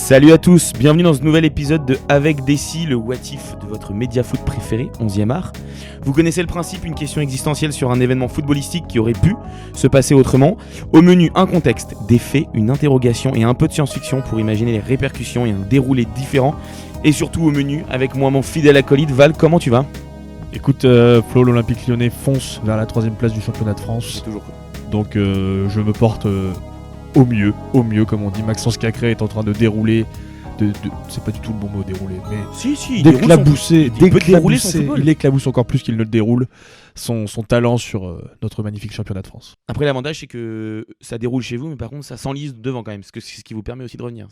Salut à tous, bienvenue dans ce nouvel épisode de Avec Dessy, le what if de votre média foot préféré, 11e art. Vous connaissez le principe, une question existentielle sur un événement footballistique qui aurait pu se passer autrement. Au menu, un contexte, des faits, une interrogation et un peu de science-fiction pour imaginer les répercussions et un déroulé différent. Et surtout au menu, avec moi mon fidèle acolyte, Val, comment tu vas ? Écoute, Flo, l'Olympique Lyonnais fonce vers la 3ème place du championnat de France. C'est toujours cool. Donc je me porte au mieux, comme on dit. Maxence Cacré est en train de dérouler, c'est pas du tout le bon mot, dérouler, mais Si, d'éclabousser, il il éclabousse encore plus qu'il ne le déroule son talent sur notre magnifique championnat de France. Après, l'avantage, c'est que ça déroule chez vous, mais par contre, ça s'enlise devant quand même, parce que c'est ce qui vous permet aussi de revenir.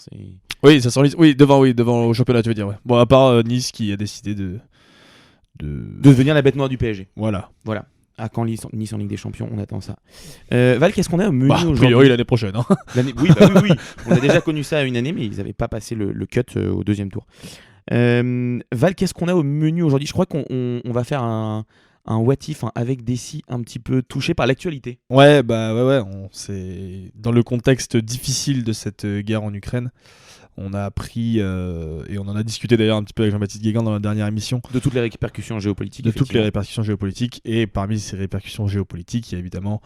Oui, ça s'enlise, devant au championnat, tu veux dire, ouais. Bon, à part Nice qui a décidé de devenir la bête noire du PSG. Voilà. À quand Nice en Ligue des Champions, on attend ça. Val, qu'est-ce qu'on a au menu aujourd'hui ? A priori, l'année prochaine. Hein. Oui. On a déjà connu ça à une année, mais ils n'avaient pas passé le cut au deuxième tour. Val, qu'est-ce qu'on a au menu aujourd'hui ? Je crois qu'on va faire un what if avec Dessy un petit peu touché par l'actualité. Ouais, c'est dans le contexte difficile de cette guerre en Ukraine. On a appris, et on en a discuté d'ailleurs un petit peu avec Jean-Baptiste Guégan dans la dernière émission. De toutes les répercussions géopolitiques. Et parmi ces répercussions géopolitiques, il y a évidemment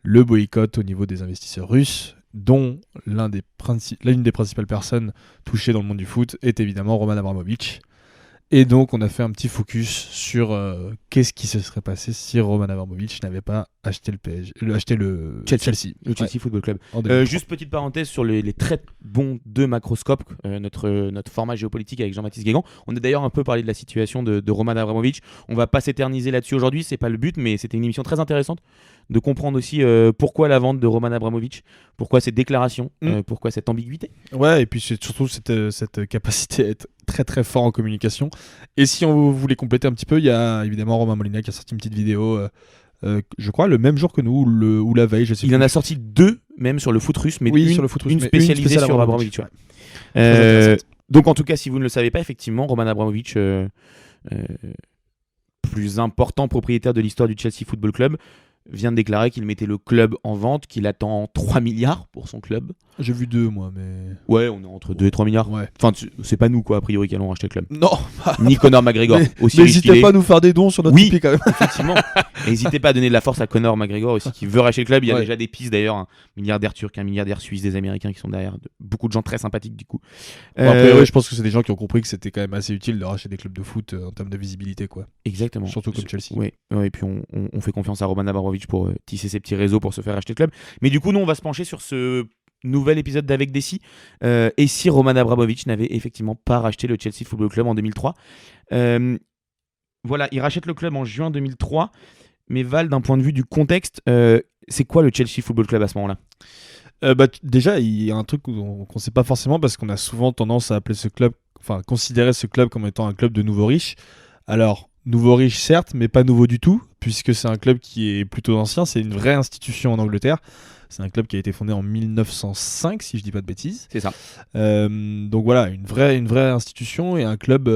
le boycott au niveau des investisseurs russes, dont l'une des principales personnes touchées dans le monde du foot est évidemment Roman Abramovich. Et donc on a fait un petit focus sur qu'est-ce qui se serait passé si Roman Abramovich n'avait pas acheté le Chelsea. Le Chelsea Football Club. Juste petite parenthèse sur les très bons deux macroscopes, notre format géopolitique avec Jean-Baptiste Guégan. On a d'ailleurs un peu parlé de la situation de Roman Abramovich. On va pas s'éterniser là-dessus aujourd'hui, c'est pas le but, mais c'était une émission très intéressante de comprendre aussi pourquoi la vente de Roman Abramovich, pourquoi ces déclarations, pourquoi cette ambiguïté. Ouais, et puis c'est surtout cette capacité à être très très fort en communication. Et si on voulait compléter un petit peu, il y a évidemment Romain Molina qui a sorti une petite vidéo, je crois le même jour que nous, ou la veille, je sais plus. Il en a sorti deux, même sur le foot russe, mais sur le foot russe, une spécialisée sur Abramovich. Donc en tout cas, si vous ne le savez pas, effectivement, Roman Abramovich, plus important propriétaire de l'histoire du Chelsea Football Club, vient de déclarer qu'il mettait le club en vente, qu'il attend 3 milliards pour son club. J'ai vu 2 moi, mais... Ouais, on est entre 2 et 3 milliards. Ouais. Enfin, c'est pas nous, quoi, a priori, qui allons racheter le club. Non. Ni Conor McGregor. Mais n'hésitez pas à nous faire des dons sur notre Tipeee, quand même. Effectivement. N'hésitez pas à donner de la force à Conor McGregor aussi, qui veut racheter le club. Il y a déjà des pistes, d'ailleurs, un milliardaire turc, un milliardaire suisse, des Américains qui sont derrière. Beaucoup de gens très sympathiques, du coup. Après, je pense que c'est des gens qui ont compris que c'était quand même assez utile de racheter des clubs de foot en termes de visibilité, quoi. Exactement. Surtout comme Chelsea. Oui, et puis on fait confiance à Roman Abramovich pour tisser ses petits réseaux pour se faire acheter le club. Mais du coup, nous, on va se pencher sur ce nouvel épisode d'Avec Dessy. Et si Roman Abramovich n'avait effectivement pas racheté le Chelsea Football Club en 2003. Voilà, il rachète le club en juin 2003. Mais Val, d'un point de vue du contexte, c'est quoi le Chelsea Football Club à ce moment-là ? Déjà, il y a un truc qu'on ne sait pas forcément parce qu'on a souvent tendance à appeler considérer ce club comme étant un club de nouveaux riches. Alors, nouveau riche certes, mais pas nouveau du tout, puisque c'est un club qui est plutôt ancien, c'est une vraie institution en Angleterre. C'est un club qui a été fondé en 1905, si je dis pas de bêtises. C'est ça. Donc voilà, une vraie institution et un club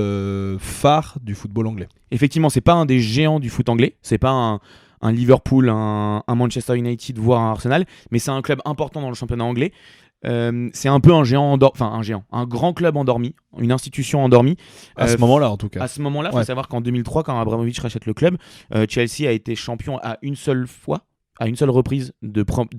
phare du football anglais. Effectivement, c'est pas un des géants du foot anglais, c'est pas un Liverpool, un Manchester United, voire un Arsenal, mais c'est un club important dans le championnat anglais. C'est un peu un grand club endormi, une institution endormie. À ce moment-là, en tout cas. À ce moment-là, il faut savoir qu'en 2003, quand Abramovich rachète le club, Chelsea a été champion à une seule reprise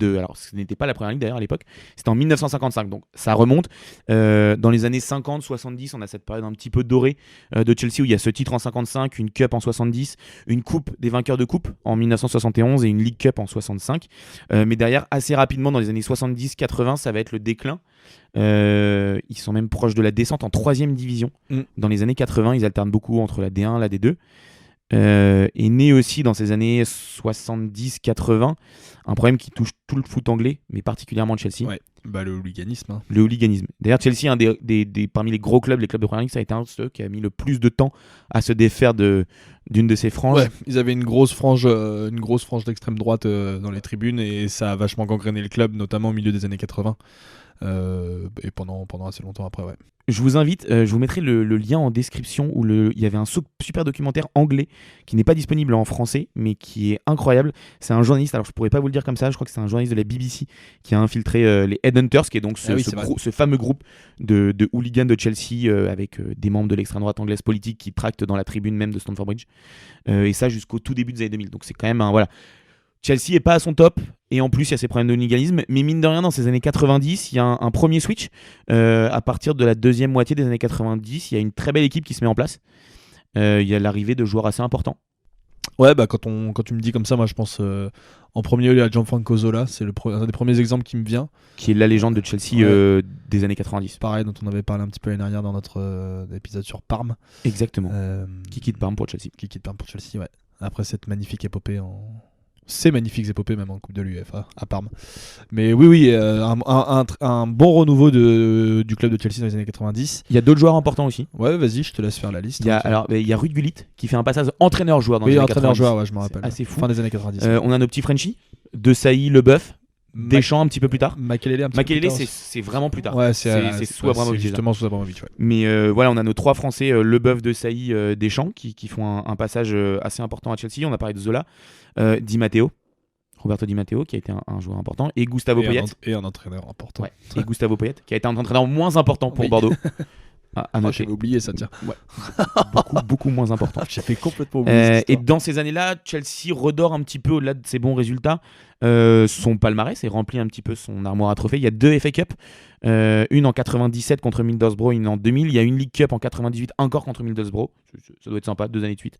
alors ce n'était pas la première ligue d'ailleurs à l'époque, c'était en 1955, donc ça remonte. Dans les années 50, 70, on a cette période un petit peu dorée de Chelsea où il y a ce titre en 55, une cup en 70, une coupe des vainqueurs de coupe en 1971 et une League Cup en 65. Mais derrière, assez rapidement, dans les années 70-80, ça va être le déclin. Ils sont même proches de la descente en 3e division. Dans les années 80, ils alternent beaucoup entre la D1 et la D2. Est né aussi dans ces années 70-80 un problème qui touche tout le foot anglais, mais particulièrement Chelsea. Ouais, le hooliganisme. Le hooliganisme. D'ailleurs, Chelsea, parmi les gros clubs, les clubs de Première Ligue, ça a été un de ceux qui a mis le plus de temps à se défaire d'une de ces franges. Ouais, ils avaient une grosse frange d'extrême droite dans les tribunes et ça a vachement gangréné le club, notamment au milieu des années 80. et pendant assez longtemps après, ouais. Je vous invite, je vous mettrai le lien en description où il y avait un super documentaire anglais qui n'est pas disponible en français mais qui est incroyable. C'est un journaliste, alors je pourrais pas vous le dire comme ça, je crois que c'est un journaliste de la BBC qui a infiltré les Headhunters, qui est donc ce fameux groupe de hooligans de Chelsea avec des membres de l'extrême droite anglaise politique qui tractent dans la tribune même de Stamford Bridge. Et ça jusqu'au tout début des années 2000. Donc c'est quand même voilà. Chelsea est pas à son top, et en plus il y a ces problèmes de hooliganisme, mais mine de rien dans ces années 90 il y a un premier switch. À partir de la deuxième moitié des années 90 il y a une très belle équipe qui se met en place. Il y a l'arrivée de joueurs assez importants. Ouais, bah quand tu me dis comme ça, moi je pense en premier lieu à Gianfranco Zola, c'est un des premiers exemples qui me vient. Qui est la légende de Chelsea des années 90. Pareil, dont on avait parlé un petit peu l'année dernière dans notre épisode sur Parme. Exactement. Qui quitte Parme pour Chelsea. Qui quitte Parme pour Chelsea, ouais. Après cette magnifique épopée Ces magnifiques épopées même en Coupe de l'UEFA à Parme. Mais oui, un bon renouveau du club de Chelsea dans les années 90. Il y a d'autres joueurs importants aussi. Ouais, vas-y, je te laisse faire la liste. Il y a Ruud Gullit qui fait un passage entraîneur-joueur dans les années 90. Entraîneur-joueur, ouais, je me rappelle. Assez fou. Fin des années 90. On a nos petits Frenchies, De Sailly, Leboeuf, Deschamps un petit peu plus tard. Makelele c'est vraiment plus tard. Ouais, c'est sous Abramovich. C'est justement sous Abramovich, ouais. Mais voilà, on a nos trois Français, Leboeuf, De Sailly, Deschamps, qui font un passage assez important à Chelsea. On a parlé de Zola, Di Matteo. Roberto Di Matteo, qui a été un joueur important, et Gustavo Poyet. Et un entraîneur important. Ouais. Et Gustavo Poyet, qui a été un entraîneur moins important pour Bordeaux. J'avais oublié ça, tiens. Ouais. beaucoup moins important. J'ai fait complètement oublier et dans ces années-là, Chelsea redore un petit peu au-delà de ses bons résultats. Son palmarès et remplit un petit peu son armoire à trophées. Il y a 2 FA Cup, une en 97 contre Middlesbrough, une en 2000. Il y a une League Cup en 98 encore contre Middlesbrough. Ça doit être sympa, 2 années de suite.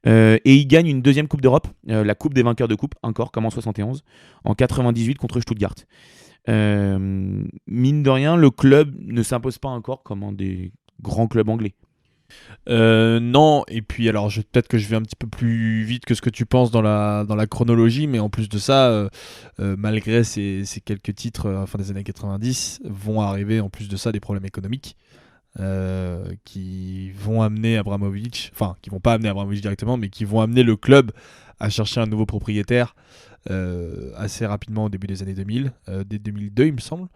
Et il gagne une deuxième Coupe d'Europe, la Coupe des vainqueurs de coupe, encore comme en 71, en 98 contre Stuttgart. Mine de rien, le club ne s'impose pas encore comme un des grands clubs anglais. Non, et puis alors peut-être que je vais un petit peu plus vite que ce que tu penses dans la chronologie, mais en plus de ça, malgré ces quelques titres à la fin des années 90, vont arriver en plus de ça des problèmes économiques qui vont amener Abramovich, enfin qui vont pas amener Abramovich directement, mais qui vont amener le club à chercher un nouveau propriétaire assez rapidement au début des années 2000, dès 2002 il me semble.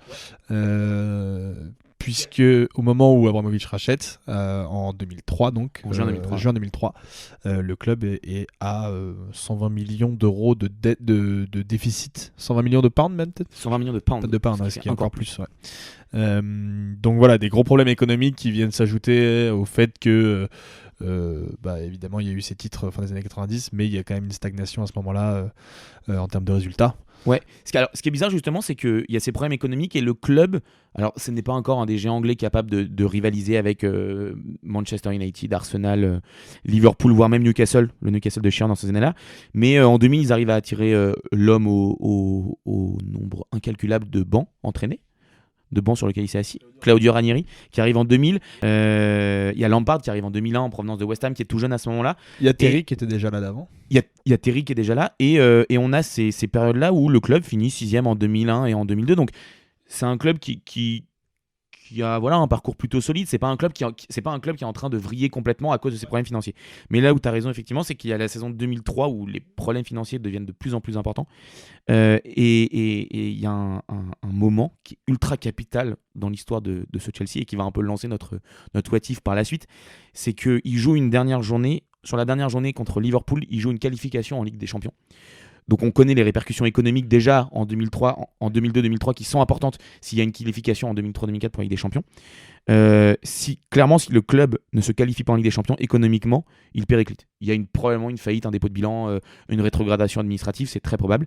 Puisque au moment où Abramovich rachète, en 2003 donc, juin 2003, le club est à 120 millions d'euros de déficit, 120 millions de pounds même peut-être. 120 millions de pounds. De pounds, ce qui est encore plus. Ouais. Donc voilà, des gros problèmes économiques qui viennent s'ajouter au fait que évidemment il y a eu ces titres fin des années 90, mais il y a quand même une stagnation à ce moment-là en termes de résultats. Ouais, ce qui est bizarre justement, c'est qu'il y a ces problèmes économiques et le club, alors ce n'est pas encore un des géants anglais capable de rivaliser avec Manchester United, Arsenal, Liverpool, voire même Newcastle, le Newcastle de Shearer dans ces années-là, mais en 2000 ils arrivent à attirer l'homme au nombre incalculable de bancs entraînés, de bancs sur lequel il s'est assis, Claudio Ranieri, qui arrive en 2000. Il y a Lampard qui arrive en 2001 en provenance de West Ham, qui est tout jeune à ce moment-là. Il y a Terry qui était déjà là d'avant. Il y a Terry qui est déjà là, et on a ces périodes-là où le club finit 6e en 2001 et en 2002. Donc c'est un club qui a un parcours plutôt solide. C'est pas un club qui est en train de vriller complètement à cause de ses problèmes financiers. Mais là où tu as raison effectivement, c'est qu'il y a la saison 2003 où les problèmes financiers deviennent de plus en plus importants. Et il y a un moment qui est ultra capital dans l'histoire de ce Chelsea et qui va un peu lancer notre what if par la suite. C'est qu'il joue une dernière journée. Sur la dernière journée contre Liverpool, il joue une qualification en Ligue des Champions. Donc on connaît les répercussions économiques déjà en 2002-2003 qui sont importantes s'il y a une qualification en 2003-2004 pour la Ligue des Champions. Si le club ne se qualifie pas en Ligue des Champions, économiquement, il périclite. Il y a probablement une faillite, un dépôt de bilan, une rétrogradation administrative, c'est très probable.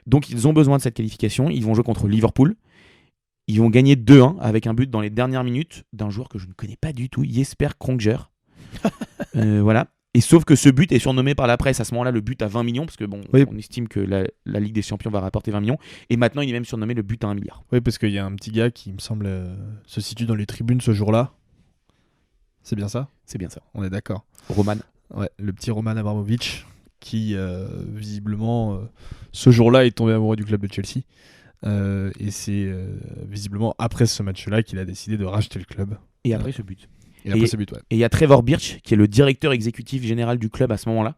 Donc ils ont besoin de cette qualification, ils vont jouer contre Liverpool. Ils vont gagner 2-1 avec un but dans les dernières minutes d'un joueur que je ne connais pas du tout, Jesper Kronger. Voilà. Et sauf que ce but est surnommé par la presse à ce moment-là le but à 20 millions, parce que on estime que la Ligue des Champions va rapporter 20 millions, et maintenant il est même surnommé le but à 1 milliard. Oui, parce qu'il y a un petit gars qui me semble se situe dans les tribunes ce jour-là. C'est bien ça ? C'est bien ça. On est d'accord. Roman. Ouais, le petit Roman Abramovich, qui visiblement ce jour-là est tombé amoureux du club de Chelsea. Et c'est visiblement après ce match-là qu'il a décidé de racheter le club. Et après ce but. Et après ce but, ouais. Et il y a Trevor Birch, qui est le directeur exécutif général du club à ce moment-là,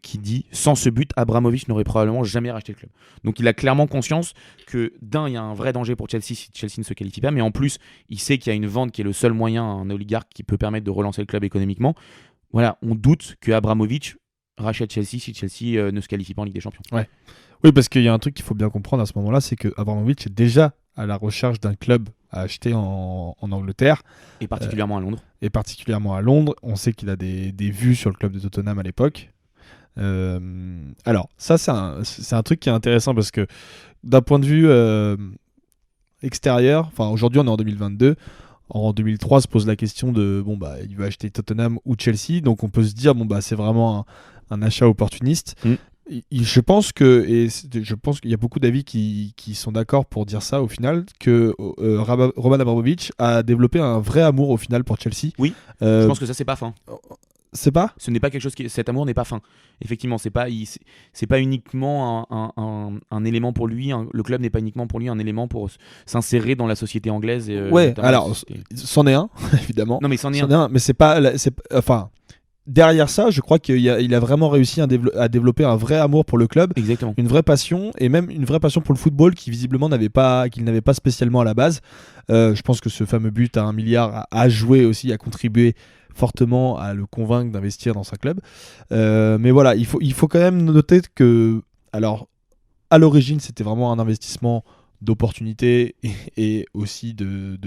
qui dit « Sans ce but, Abramovich n'aurait probablement jamais racheté le club ». Donc il a clairement conscience que d'un, il y a un vrai danger pour Chelsea si Chelsea ne se qualifie pas, mais en plus, il sait qu'il y a une vente qui est le seul moyen, un oligarque qui peut permettre de relancer le club économiquement. Voilà, on doute que Abramovich rachète Chelsea si Chelsea ne se qualifie pas en Ligue des Champions. Ouais. Oui, parce qu'il y a un truc qu'il faut bien comprendre à ce moment-là, c'est que Abramovich est déjà à la recherche d'un club à acheter en Angleterre. Et particulièrement à Londres. Et particulièrement à Londres. On sait qu'il a des vues sur le club de Tottenham à l'époque. Alors, ça, c'est un truc qui est intéressant parce que d'un point de vue extérieur, enfin aujourd'hui on est en 2022, en 2003 se pose la question de il va acheter Tottenham ou Chelsea, donc on peut se dire c'est vraiment un achat opportuniste. Je pense qu'il y a beaucoup d'avis qui sont d'accord pour dire ça au final, que Roman Abramovich a développé un vrai amour au final pour Chelsea. Oui, je pense que ça c'est pas fin. C'est pas ? Ce n'est pas quelque chose cet amour n'est pas fin. Effectivement, c'est pas uniquement un élément pour lui. Le club n'est pas uniquement pour lui un élément pour s'insérer dans la société anglaise. Alors c'en est un évidemment. Non mais c'en est un. Mais c'est pas. Enfin, derrière ça, je crois qu'il a vraiment réussi à développer un vrai amour pour le club. Exactement. Une vraie passion et même une vraie passion pour le football qui visiblement qu'il n'avait pas spécialement à la base. Je pense que ce fameux but à 1 milliard a joué aussi, a contribué fortement à le convaincre d'investir dans sa club. Mais voilà, il faut quand même noter que, alors, à l'origine, c'était vraiment un investissement d'opportunité et aussi de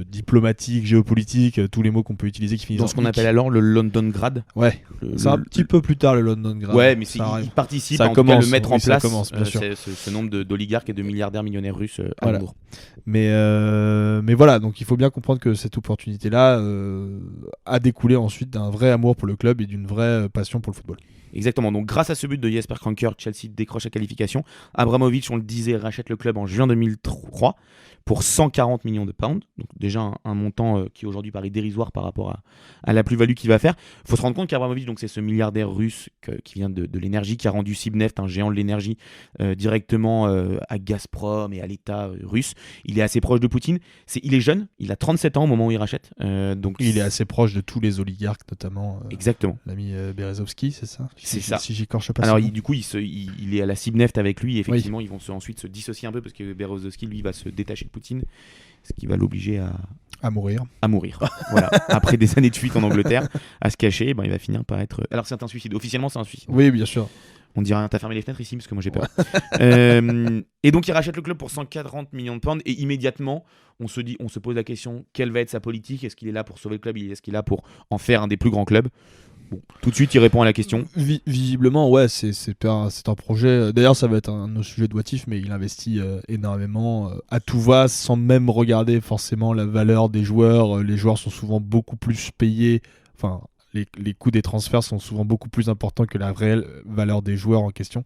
diplomatique, géopolitique, tous les mots qu'on peut utiliser qui finissent dans ce qu'on appelle alors le London Grad. Ouais, c'est un petit peu plus tard le London Grad. Ouais, mais il participe à le mettre en place. Bien sûr. Ce nombre d'oligarques et de milliardaires millionnaires russes à Londres. Mais voilà, donc il faut bien comprendre que cette opportunité-là a découlé ensuite d'un vrai amour pour le club et d'une vraie passion pour le football. Exactement, donc grâce à ce but de Jesper Kranker, Chelsea décroche la qualification. Abramovich, on le disait, rachète le club en juin 2003 pour 140 millions de pounds, donc déjà un montant qui aujourd'hui paraît dérisoire par rapport à la plus-value qu'il va faire. Il faut se rendre compte qu'Abramovich, donc c'est ce milliardaire russe qui vient de l'énergie, qui a rendu Sibneft, un géant de l'énergie, directement à Gazprom et à l'État russe. Il est assez proche de Poutine. Il est jeune, il a 37 ans au moment où il rachète. Donc il est assez proche de tous les oligarques, notamment exactement. L'ami Berezovski, c'est ça ? C'est ça. Si j'écorche pas. Alors du coup, il est à la Sibneft avec lui. Et effectivement, ils vont ensuite se dissocier un peu parce que Berezovski, lui, va se détacher de Poutine, ce qui va l'obliger à mourir. Voilà. Après des années de fuite en Angleterre, à se cacher, il va finir par être. Alors c'est un suicide. Officiellement, c'est un suicide. Oui, bien sûr. On dit rien. T'as fermé les fenêtres ici parce que moi j'ai peur. Et donc il rachète le club pour 140 millions de pounds et immédiatement on se pose la question, quelle va être sa politique ? Est-ce qu'il est là pour sauver le club ? Est-ce qu'il est là pour en faire un des plus grands clubs ? Bon, tout de suite, il répond à la question. Visiblement, ouais, c'est un projet. D'ailleurs, ça va être un autre sujet de What If, mais il investit énormément à tout va, sans même regarder forcément la valeur des joueurs. Les joueurs sont souvent beaucoup plus payés. Enfin, les coûts des transferts sont souvent beaucoup plus importants que la réelle valeur des joueurs en question.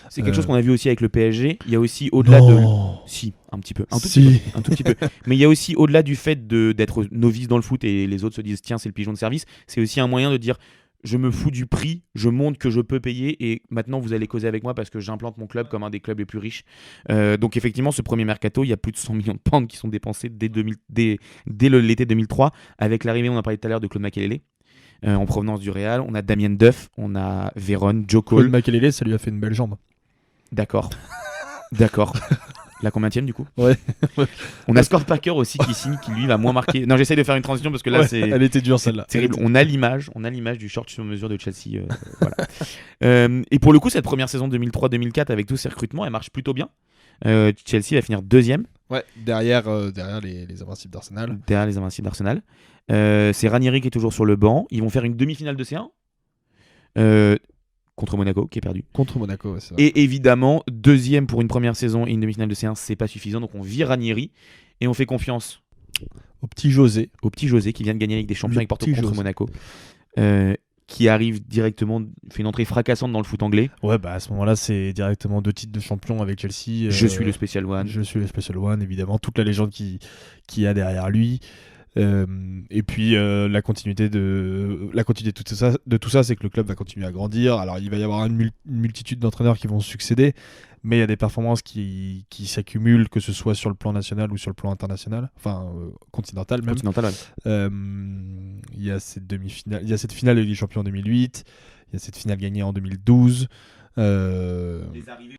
C'est quelque chose qu'on a vu aussi avec le PSG. Il y a aussi au-delà de. Si, un petit peu. Un tout petit peu. Mais il y a aussi au-delà du fait d'être novice dans le foot et les autres se disent tiens, c'est le pigeon de service. C'est aussi un moyen de dire. Je me fous du prix, je montre que je peux payer et maintenant vous allez causer avec moi parce que j'implante mon club comme un des clubs les plus riches. Donc effectivement, ce premier mercato, il y a plus de 100 millions de pounds qui sont dépensés dès l'été 2003 avec l'arrivée, on a parlé tout à l'heure, de Claude Makelele en provenance du Real. On a Damien Duff, on a Véron, Joe Cole. Claude Makelele, ça lui a fait une belle jambe. D'accord. La combienième du coup ? Ouais. On a Scott Parker aussi qui signe, qui lui va moins marquer. Non, j'essaye de faire une transition parce que là elle était dure celle-là. Terrible. On a l'image du short sur mesure de Chelsea. Voilà. Et pour le coup, cette première saison 2003-2004 avec tous ces recrutements, elle marche plutôt bien. Chelsea va finir deuxième. Ouais, derrière les Invincibles d'Arsenal. C'est Ranieri qui est toujours sur le banc. Ils vont faire une demi-finale de C1. Contre Monaco, qui est perdu. Contre Monaco, ouais, c'est vrai. Et évidemment, deuxième pour une première saison et une demi-finale de C1, c'est pas suffisant. Donc on vire Ranieri et on fait confiance au petit José qui vient de gagner la Ligue des Champions avec Porto contre Monaco. Qui arrive directement, fait une entrée fracassante dans le foot anglais. Ouais, à ce moment-là, c'est directement 2 titres de champion avec Chelsea. Je suis le Special One. Je suis le Special One, évidemment. Toute la légende qui a derrière lui. Et puis la continuité de tout ça, c'est que le club va continuer à grandir. Alors il va y avoir une multitude d'entraîneurs qui vont se succéder, mais il y a des performances qui s'accumulent, que ce soit sur le plan national ou sur le plan international, enfin continental même. Ouais. Il y a cette finale de Ligue des Champions en 2008. Il y a cette finale gagnée en 2012.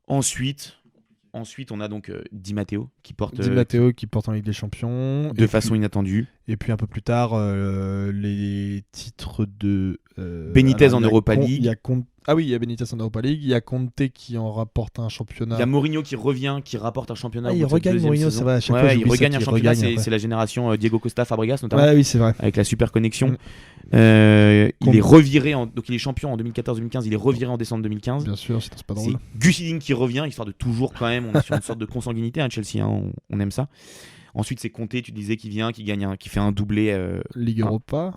Ensuite, on a donc Di Matteo qui porte Di Matteo qui porte en Ligue des Champions. de façon inattendue. Et puis un peu plus tard, les titres de Benitez en Europa League. Il y a Benitez en Europa League. Il y a Conte qui en rapporte un championnat. Il y a Mourinho qui revient, qui rapporte un championnat. Il regagne Mourinho, c'est vrai. À chaque fois, il regagne un championnat. C'est la génération Diego Costa, Fabregas notamment. Ouais, oui, c'est vrai. Avec la super connexion. Il est reviré, donc il est champion en 2014-2015. Il est reviré en décembre 2015. Bien sûr, c'est pas drôle. C'est Gus Hiddink qui revient, histoire de toujours quand même. On est sur une sorte de consanguinité à Chelsea. On aime ça. Ensuite, c'est Conte, tu disais, qui vient, qui fait un doublé. Ligue Europa.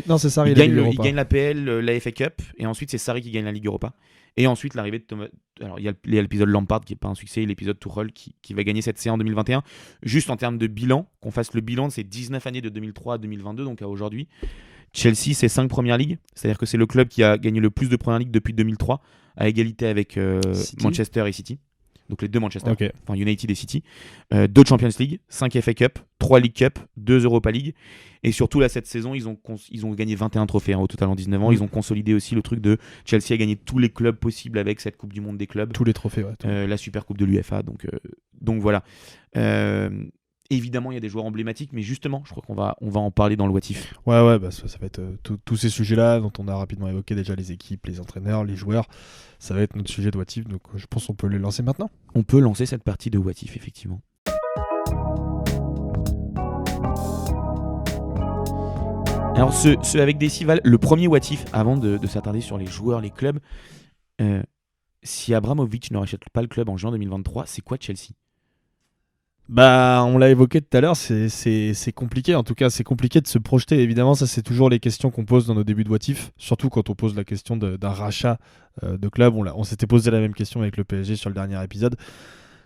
Non, c'est Sarri. Il gagne l'APL, la FA Cup, et ensuite c'est Sarri qui gagne la Ligue Europa. Et ensuite l'arrivée de Thomas. Alors il y a l'épisode Lampard qui est pas un succès, et l'épisode Tuchel qui va gagner cette série en 2021. Juste en termes de bilan, qu'on fasse le bilan de ces 19 années de 2003 à 2022, donc à aujourd'hui. Chelsea, c'est 5 Premières Ligues, c'est-à-dire que c'est le club qui a gagné le plus de Premières Ligues depuis 2003, à égalité avec Manchester et City. Donc les deux Manchester, enfin United et City, 2 Champions League, 5 FA Cup, 3 League Cup, 2 Europa League, et surtout là cette saison ils ont gagné 21 trophées au total en 19 ans. Ils ont consolidé aussi le truc de Chelsea a gagné tous les clubs possibles avec cette Coupe du Monde des clubs, tous les trophées, la Super Coupe de l'UEFA, donc voilà. Évidemment, il y a des joueurs emblématiques, mais justement, je crois qu'on va en parler dans le What If. Ouais, ça va être tous ces sujets-là dont on a rapidement évoqué déjà, les équipes, les entraîneurs, les joueurs. Ça va être notre sujet de What If, donc je pense qu'on peut les lancer maintenant. On peut lancer cette partie de What If, effectivement. Alors, ce avec Décival, le premier What If, avant de s'attarder sur les joueurs, les clubs, si Abramovich ne rachète pas le club en juin 2023, c'est quoi Chelsea ? On l'a évoqué tout à l'heure, c'est compliqué. En tout cas, c'est compliqué de se projeter. Évidemment, ça, c'est toujours les questions qu'on pose dans nos débuts de What If, surtout quand on pose la question d'un rachat de club. On s'était posé la même question avec le PSG sur le dernier épisode.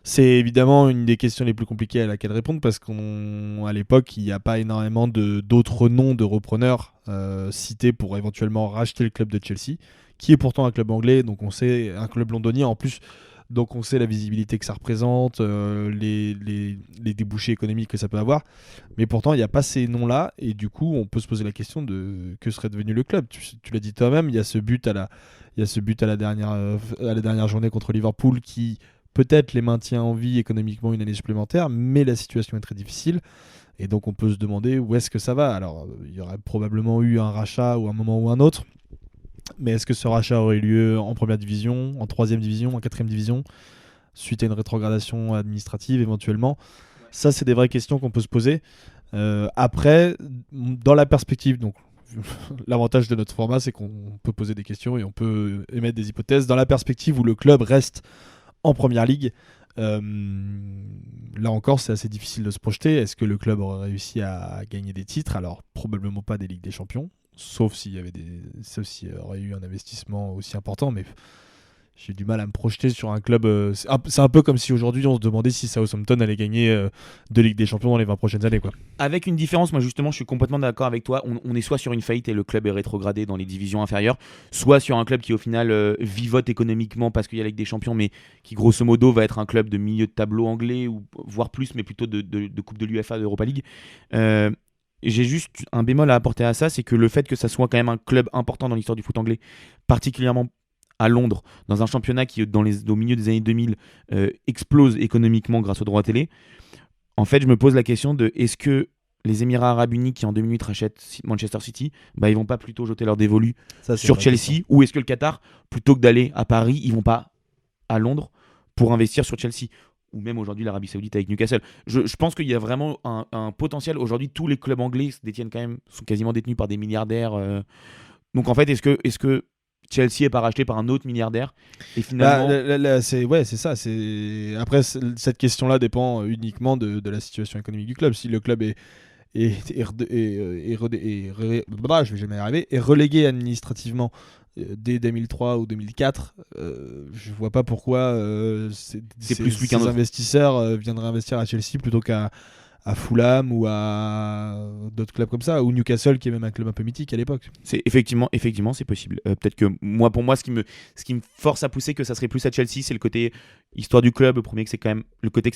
C'est évidemment une des questions les plus compliquées à laquelle répondre parce qu'à l'époque, il n'y a pas énormément d'autres noms de repreneurs cités pour éventuellement racheter le club de Chelsea, qui est pourtant un club anglais, donc on sait, un club londonien en plus. Donc on sait la visibilité que ça représente, les débouchés économiques que ça peut avoir. Mais pourtant, il n'y a pas ces noms-là. Et du coup, on peut se poser la question de que serait devenu le club. Tu l'as dit toi-même, il y a ce but à la dernière journée contre Liverpool qui peut-être les maintient en vie économiquement une année supplémentaire. Mais la situation est très difficile. Et donc on peut se demander où est-ce que ça va. Alors, il y aurait probablement eu un rachat ou un moment ou un autre. Mais est-ce que ce rachat aurait eu lieu en première division, en troisième division, en quatrième division, suite à une rétrogradation administrative éventuellement ? Ça, c'est des vraies questions qu'on peut se poser. Après, dans la perspective, donc l'avantage de notre format, c'est qu'on peut poser des questions et on peut émettre des hypothèses. Dans la perspective où le club reste en première ligue, là encore, c'est assez difficile de se projeter. Est-ce que le club aurait réussi à gagner des titres ? Alors, probablement pas des Ligues des Champions. Sauf s'il y aurait eu un investissement aussi important, mais j'ai du mal à me projeter sur un club. C'est un peu comme si aujourd'hui on se demandait si Southampton allait gagner 2 Ligues des Champions dans les 20 prochaines années, quoi. Avec une différence, moi justement, je suis complètement d'accord avec toi. On est soit sur une faillite et le club est rétrogradé dans les divisions inférieures, soit sur un club qui au final vivote économiquement parce qu'il y a la Ligue des Champions, mais qui grosso modo va être un club de milieu de tableau anglais, ou voire plus, mais plutôt de Coupe de l'UEFA, d'Europa League. J'ai juste un bémol à apporter à ça, c'est que le fait que ça soit quand même un club important dans l'histoire du foot anglais, particulièrement à Londres, dans un championnat qui, au milieu des années 2000, explose économiquement grâce aux droits télé, en fait, je me pose la question de est-ce que les Émirats Arabes Unis, qui en 2008 rachètent Manchester City, ils vont pas plutôt jeter leur dévolu sur Chelsea, ou est-ce que le Qatar, plutôt que d'aller à Paris, ils vont pas à Londres pour investir sur Chelsea ? Ou même aujourd'hui l'Arabie Saoudite avec Newcastle. Je pense qu'il y a vraiment un potentiel. Aujourd'hui, tous les clubs anglais sont quasiment détenus par des milliardaires. Donc en fait, est-ce que Chelsea n'est pas racheté par un autre milliardaire ? Et finalement, c'est ça. Après, cette question-là dépend uniquement de la situation économique du club. Si le club est relégué administrativement dès 2003 ou 2004, je vois pas pourquoi ces investisseurs viendraient investir à Chelsea plutôt qu'à Fulham ou à d'autres clubs comme ça, ou Newcastle qui est même un club un peu mythique à l'époque. C'est effectivement c'est possible. Peut-être que pour moi ce qui me force à pousser que ça serait plus à Chelsea, c'est le côté histoire du club, le côté que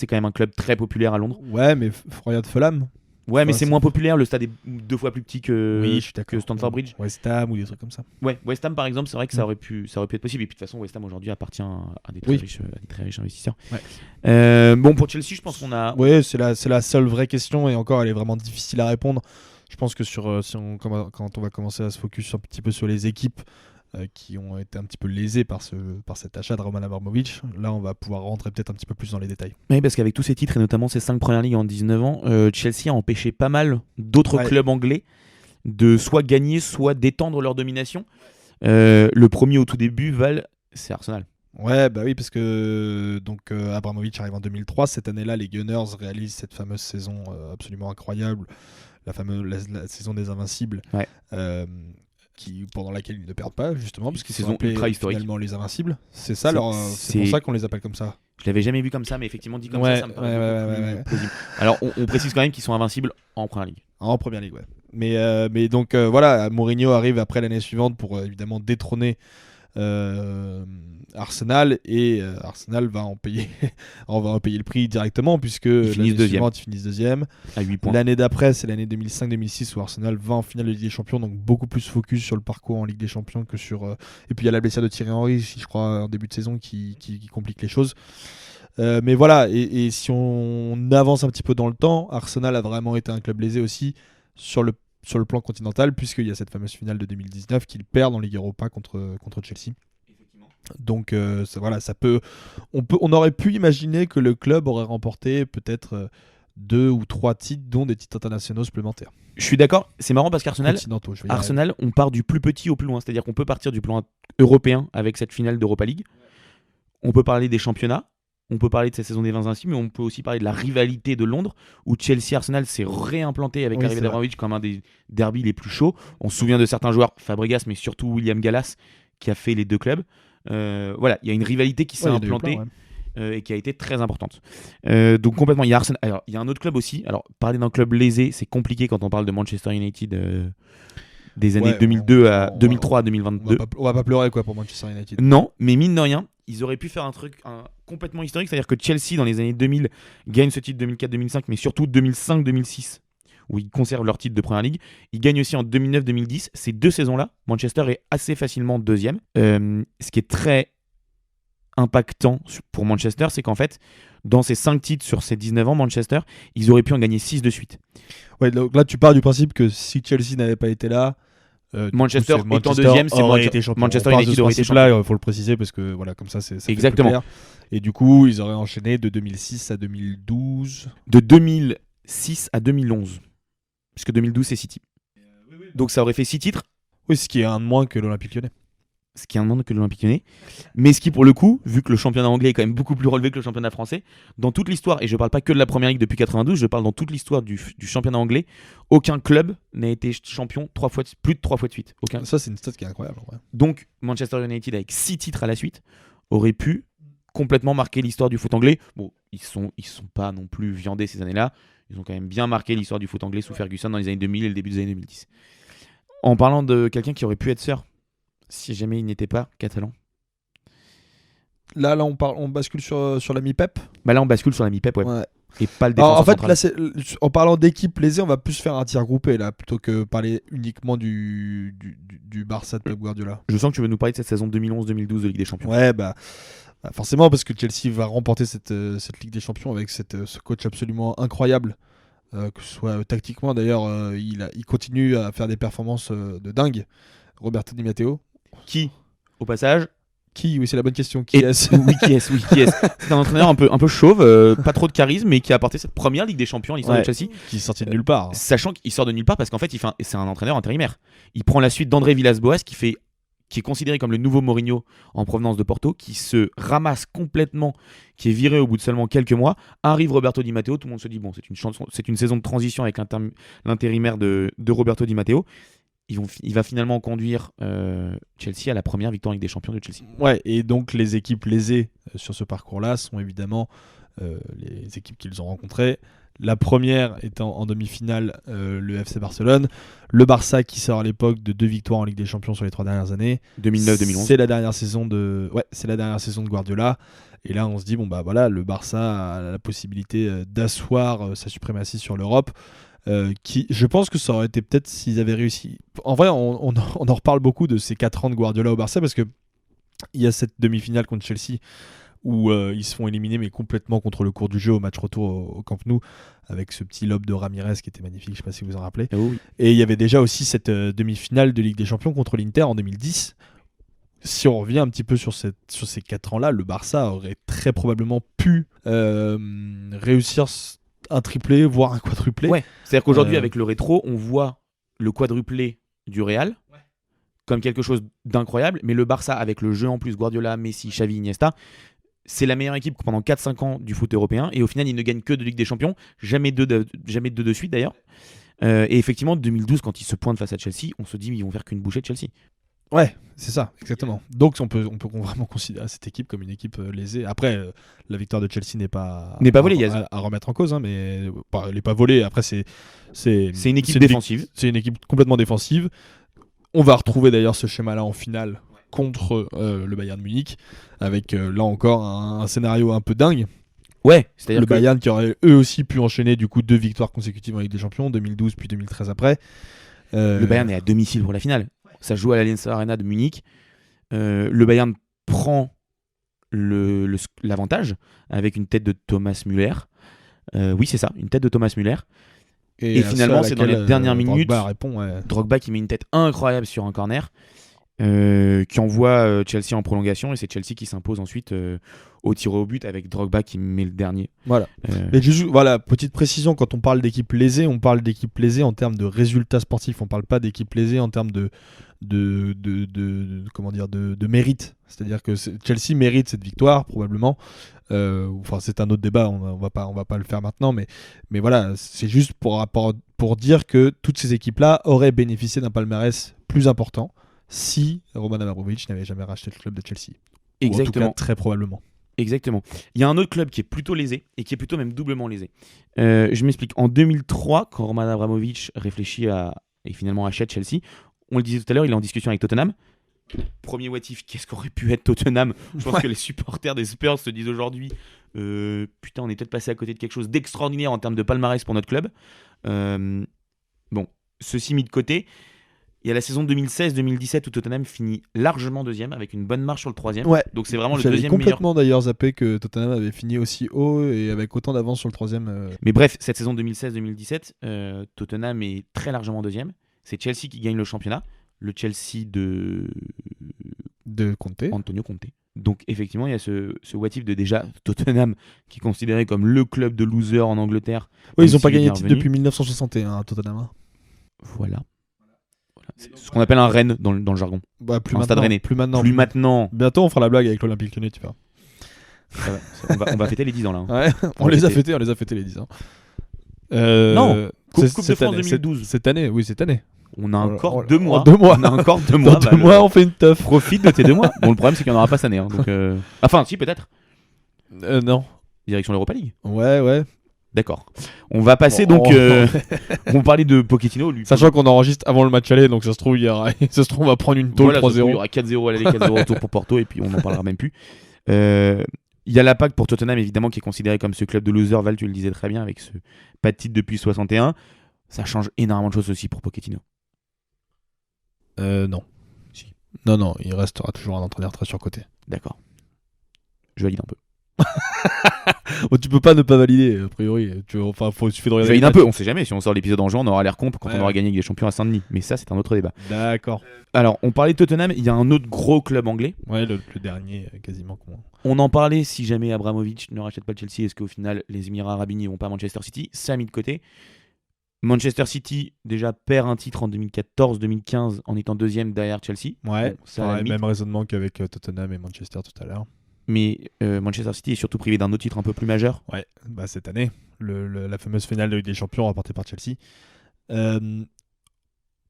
c'est quand même un club très populaire à Londres. Ouais, mais regarde Fulham. Ouais, mais Enfin, c'est moins populaire. Le stade est 2 fois plus petit Oui, je suis d'accord. que Stamford Bridge. West Ham ou des trucs comme ça. Ouais, West Ham par exemple, c'est vrai que Mm. ça aurait pu être possible. Et puis de toute façon, West Ham aujourd'hui appartient à des très, Oui. riches investisseurs. Ouais. Bon, pour Chelsea, je pense qu'on a. Ouais, c'est la seule vraie question et encore, elle est vraiment difficile à répondre. Je pense que quand on va commencer à se focus un petit peu sur les équipes qui ont été un petit peu lésées par cet achat de Roman Abramovich, là, on va pouvoir rentrer peut-être un petit peu plus dans les détails. Oui, parce qu'avec tous ces titres et notamment ces 5 premières ligues en 19 ans, Chelsea a empêché pas mal d'autres Ouais. clubs anglais de soit gagner, soit d'étendre leur domination. Le premier au tout début, c'est Arsenal. Ouais, bah oui, parce que donc Abramovich arrive en 2003. Cette année-là, les Gunners réalisent cette fameuse saison absolument incroyable, la saison des Invincibles, Ouais. pendant laquelle ils ne perdent pas, justement, parce qu'ils Saison sont appelés ultra historique. finalement les Invincibles. C'est ça, c'est c'est- pour ça qu'on les appelle comme ça. Je l'avais jamais vu comme ça, mais effectivement dit comme Ouais, ça me paraît ouais, beaucoup ouais, plus ouais. plausible. Alors, on précise quand même qu'ils sont invincibles en première ligue. En première ligue, ouais. Mais donc voilà, Mourinho arrive après l'année suivante pour évidemment détrôner Arsenal et Arsenal va en payer on va en payer le prix directement puisque finissent l'année deuxième. suivante ils finissent deuxième. À 8 points. L'année d'après c'est l'année 2005-2006 où Arsenal va en finale de Ligue des Champions, donc beaucoup plus focus sur le parcours en Ligue des Champions que sur et puis il y a la blessure de Thierry Henry je crois en début de saison qui complique les choses. Mais voilà, et si on avance un petit peu dans le temps, Arsenal a vraiment été un club lésé aussi sur le plan continental, puisqu'il y a cette fameuse finale de 2019 qu'ils perdent en Ligue Europa contre Chelsea. Donc on aurait pu imaginer que le club aurait remporté peut-être 2 ou 3 titres, dont des titres internationaux supplémentaires. Je suis d'accord, c'est marrant parce qu'Arsenal, Continentaux, je veux dire. Arsenal, on part du plus petit au plus loin. C'est-à-dire qu'on peut partir du plan européen avec cette finale d'Europa League. On peut parler des championnats. On peut parler de cette saison des 20 ainsi, mais on peut aussi parler de la rivalité de Londres, où Chelsea-Arsenal s'est réimplanté avec Oui, l'arrivée c'est d'Abramovich comme un des derbys les plus chauds. On se souvient de certains joueurs, Fabregas, mais surtout William Gallas, qui a fait les deux clubs. Voilà, il y a une rivalité qui s'est Ouais, il y en a eu implantée. plein, ouais. Et qui a été très importante. Donc complètement, il y a Arsenal. Alors, il y a un autre club aussi. Alors, parler d'un club lésé, c'est compliqué quand on parle de Manchester United des années Ouais, 2002 à on 2003 à va 2022. on va pas pleurer quoi pour Manchester United. Non, mais mine de rien, ils auraient pu faire un truc complètement historique. C'est-à-dire que Chelsea, dans les années 2000, gagne ce titre 2004-2005, mais surtout 2005-2006, où ils conservent leur titre de Première Ligue. Ils gagnent aussi en 2009-2010. Ces 2 saisons-là, Manchester est assez facilement deuxième. Ce qui est très impactant pour Manchester, c'est qu'en fait, dans ces 5 titres sur ces 19 ans, Manchester, ils auraient pu en gagner 6 de suite. Ouais, donc là tu pars du principe que si Chelsea n'avait pas été là, Manchester du coup, étant deuxième, c'est aurait été champion. Manchester On part de United ce aurait été principe-là, il faut le préciser parce que voilà, comme ça, ça fait Exactement. plus clair. Et du coup, ils auraient enchaîné de 2006 à 2012. De 2006 à 2011. Puisque 2012, c'est 6 titres. Donc ça aurait fait 6 titres, Oui, ce qui est un de moins que l'Olympique Lyonnais. ce qui est un monde que l'Olympique Lyonnais. Mais ce qui, pour le coup, vu que le championnat anglais est quand même beaucoup plus relevé que le championnat français, dans toute l'histoire, et je parle pas que de la Première Ligue depuis 92, je parle dans toute l'histoire du championnat anglais, aucun club n'a été champion plus de 3 fois de suite. Aucun. Ça, c'est une stat qui est incroyable. Ouais. Donc Manchester United, avec 6 titres à la suite, aurait pu complètement marquer l'histoire du foot anglais. Bon, ils sont pas non plus viandés ces années-là. Ils ont quand même bien marqué l'histoire du foot anglais sous Ferguson dans les années 2000 et le début des années 2010. En parlant de quelqu'un qui aurait pu être sœur, si jamais il n'était pas catalan. Là, on bascule sur l'ami Pep. Bah là, on bascule sur la mi-pep, ouais. Ouais. Et pas le Alors, défenseur en fait, central. là, en parlant d'équipe lésée, on va plus faire un tir groupé là, plutôt que parler uniquement du Barça de Pep Guardiola. Je sens que tu veux nous parler de cette saison 2011-2012 de Ligue des Champions. Ouais, bah forcément, parce que Chelsea va remporter cette Ligue des Champions avec ce coach absolument incroyable. Que ce soit tactiquement, d'ailleurs, il continue à faire des performances de dingue. Roberto Di Matteo. Qui, au passage, Qui? Oui, c'est la bonne question. Qui Et- est-ce? oui, qui est-ce C'est un entraîneur un peu chauve, pas trop de charisme, mais qui a apporté cette première Ligue des Champions à l'histoire Ouais. de Chelsea. Qui est sorti de nulle part. Sachant qu'il sort de nulle part parce qu'en fait, c'est un entraîneur intérimaire. Il prend la suite d'André Villas-Boas qui est considéré comme le nouveau Mourinho en provenance de Porto, qui se ramasse complètement, qui est viré au bout de seulement quelques mois. Arrive Roberto Di Matteo, tout le monde se dit bon, c'est une saison de transition avec l'intérimaire de Roberto Di Matteo. Il va finalement conduire Chelsea à la première victoire en Ligue des Champions de Chelsea. Ouais, et donc les équipes lésées sur ce parcours-là sont évidemment les équipes qu'ils ont rencontrées. La première étant en demi-finale le FC Barcelone. Le Barça qui sort à l'époque de 2 victoires en Ligue des Champions sur les 3 dernières années. 2009-2011. C'est la dernière saison de Guardiola. Et là, on se dit bon bah voilà, le Barça a la possibilité d'asseoir sa suprématie sur l'Europe. qui, je pense que ça aurait été peut-être s'ils avaient réussi. En vrai, on en reparle beaucoup de ces 4 ans de Guardiola au Barça parce que il y a cette demi-finale contre Chelsea où ils se font éliminer mais complètement contre le cours du jeu au match retour au Camp Nou avec ce petit lob de Ramirez qui était magnifique, je sais pas si vous en rappelez. Oh oui. Et il y avait déjà aussi cette demi-finale de Ligue des Champions contre l'Inter en 2010. Si on revient un petit peu sur ces 4 ans-là, le Barça aurait très probablement pu réussir un triplé, voire un quadruplé. Ouais. C'est-à-dire qu'aujourd'hui, avec le rétro, on voit le quadruplé du Real comme quelque chose d'incroyable, mais le Barça, avec le jeu en plus, Guardiola, Messi, Xavi, Iniesta, c'est la meilleure équipe pendant 4-5 ans du foot européen, et au final, ils ne gagnent que de Ligue des Champions, jamais deux de suite d'ailleurs. Et effectivement, 2012, quand ils se pointent face à Chelsea, on se dit ils vont faire qu'une bouchée de Chelsea. Ouais, c'est ça, exactement. Donc on peut vraiment considérer cette équipe comme une équipe lésée. Après, la victoire de Chelsea n'est pas volée, à remettre en cause, hein, mais elle n'est pas volée. Après, c'est une équipe défensive. C'est une équipe complètement défensive. On va retrouver d'ailleurs ce schéma-là en finale contre le Bayern Munich, avec là encore un scénario un peu dingue. Ouais, c'est-à-dire le Bayern qui aurait eux aussi pu enchaîner du coup 2 victoires consécutives en Ligue des Champions, 2012 puis 2013 après. Le Bayern est à domicile pour la finale. Ça joue à l'Allianz Arena de Munich. Le Bayern prend l'avantage avec une tête de Thomas Müller. Oui, c'est ça, une tête de Thomas Müller. Et finalement, c'est dans les dernières minutes. Drogba qui met une tête incroyable sur un corner, qui envoie Chelsea en prolongation, et c'est Chelsea qui s'impose ensuite au tir au but avec Drogba qui met le dernier. Voilà. Mais voilà, petite précision, quand on parle d'équipe lésée, on parle d'équipe lésée en termes de résultats sportifs. On parle pas d'équipe lésée en termes de mérite. C'est-à-dire que Chelsea mérite cette victoire probablement. Enfin, c'est un autre débat, on va pas le faire maintenant, mais voilà, c'est juste pour dire que toutes ces équipes-là auraient bénéficié d'un palmarès plus important si Roman Abramovich n'avait jamais racheté le club de Chelsea. Exactement. Ou en tout cas, très probablement. Exactement. Il y a un autre club qui est plutôt lésé, et qui est plutôt même doublement lésé. Je m'explique. En 2003, quand Roman Abramovich réfléchit et finalement achète Chelsea, on le disait tout à l'heure, il est en discussion avec Tottenham. Premier what if, qu'est-ce qu'aurait pu être Tottenham ? Je pense que les supporters des Spurs se disent aujourd'hui putain, on est peut-être passé à côté de quelque chose d'extraordinaire en termes de palmarès pour notre club. Bon, ceci mis de côté, il y a la saison 2016-2017 où Tottenham finit largement deuxième avec une bonne marche sur le troisième. Ouais. Donc c'est vraiment le deuxième meilleur. J'avais complètement d'ailleurs zappé que Tottenham avait fini aussi haut et avec autant d'avance sur le troisième. Mais bref, cette saison 2016-2017, Tottenham est très largement deuxième. C'est Chelsea qui gagne le championnat. Le Chelsea de Conte. Antonio Conte. Donc effectivement, il y a ce what if de déjà Tottenham qui est considéré comme le club de losers en Angleterre. Oui, ils n'ont pas gagné de titre depuis 1961, Tottenham. Voilà. C'est ce qu'on appelle un Rennes dans le jargon. Bah, plus maintenant. Bientôt, on fera la blague avec l'Olympique Lyonnais, tu vois. On va fêter les 10 ans là. Ouais, on les a fêtés les 10 ans. Non, Coupe de France 2012. Cette année. On a encore 2 mois. On a encore 2 mois. Dans 2 mois, on fait une teuf. Profite de tes 2 mois. Bon, le problème, c'est qu'il n'y en aura pas cette année. Hein, donc, enfin, si, peut-être. Non. Direction l'Europa League. Ouais. D'accord. On va passer on va parler de Pochettino. Sachant qu'on enregistre avant le match aller, donc ça se trouve, on va prendre une tôle 3-0. Il y aura 4-0 à l'aller, 4-0 retour pour Porto, et puis on n'en parlera même plus. Il y a l'impact pour Tottenham, évidemment, qui est considéré comme ce club de losers. Val, tu le disais très bien, avec ce pas de titre depuis 61. Ça change énormément de choses aussi pour Pochettino. Non. Si. Non, il restera toujours un entraîneur très surcoté. D'accord. Je valide un peu. Bon, tu peux pas ne pas valider, a priori. Il suffit de regarder. Je valide un peu, on sait jamais. Si on sort l'épisode en juin, on aura l'air con quand on aura gagné avec des champions à Saint-Denis. Mais ça, c'est un autre débat. D'accord. Alors, on parlait de Tottenham, il y a un autre gros club anglais. Ouais, le dernier, quasiment. On en parlait si jamais Abramovich ne rachète pas le Chelsea, est-ce qu'au final, les Émirats Arabes Unis vont pas à Manchester City ? Ça a mis de côté. Manchester City déjà perd un titre en 2014-2015 en étant deuxième derrière Chelsea. Ouais, bon, même raisonnement qu'avec Tottenham et Manchester tout à l'heure. Mais Manchester City est surtout privé d'un autre titre un peu plus majeur. Ouais, cette année, la fameuse finale de Ligue des Champions remportée par Chelsea.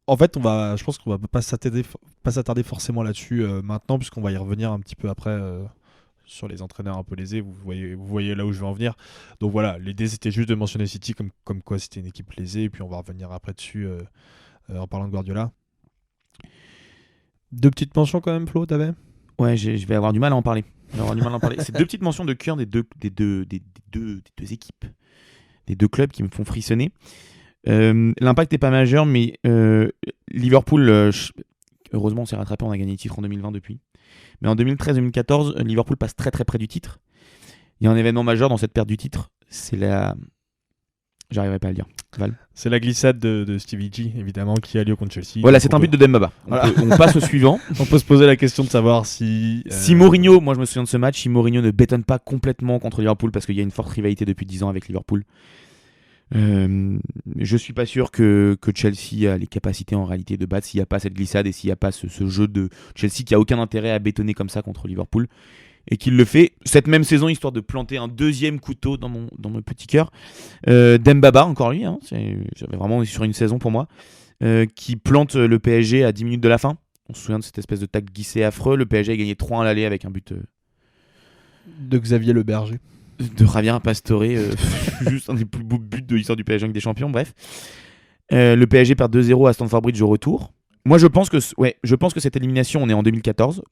En fait, je pense qu'on va pas s'attarder forcément là-dessus maintenant, puisqu'on va y revenir un petit peu après sur les entraîneurs un peu lésés. Vous voyez là où je veux en venir. Donc voilà, l'idée c'était juste de mentionner City comme quoi c'était une équipe lésée, et puis on va revenir après dessus en parlant de Guardiola. 2 petites mentions quand même, Flo, t'avais ? Ouais, je vais avoir du mal à en parler. C'est 2 petites mentions de cœur des deux équipes, des 2 clubs qui me font frissonner. L'impact n'est pas majeur, mais Liverpool, heureusement, on s'est rattrapé, on a gagné le titre en 2020 depuis. Mais en 2013-2014, Liverpool passe très très près du titre. Il y a un événement majeur dans cette perte du titre, c'est la... J'arriverai pas à le dire. Val. C'est la glissade de Stevie G, évidemment, qui a lieu contre Chelsea. Voilà, c'est un but de Dembaba. On passe au suivant. On peut se poser la question de savoir si... Si Mourinho, moi je me souviens de ce match, si Mourinho ne bétonne pas complètement contre Liverpool, parce qu'il y a une forte rivalité depuis 10 ans avec Liverpool, je suis pas sûr que Chelsea a les capacités en réalité de battre s'il n'y a pas cette glissade et s'il n'y a pas ce jeu de Chelsea qui a aucun intérêt à bétonner comme ça contre Liverpool. Et qu'il le fait cette même saison, histoire de planter un deuxième couteau dans mon petit cœur. Dembaba, encore lui, j'avais vraiment sur une saison pour moi, qui plante le PSG à 10 minutes de la fin. On se souvient de cette espèce de tacle glissé affreux. Le PSG a gagné 3-1 à l'aller avec un but de Xavier Le Berger. De Javier Pastore, juste un des plus beaux buts de l'histoire du PSG avec des champions, bref. Le PSG perd 2-0 à Stamford Bridge au retour. Moi, je pense que cette élimination, on est en 2014.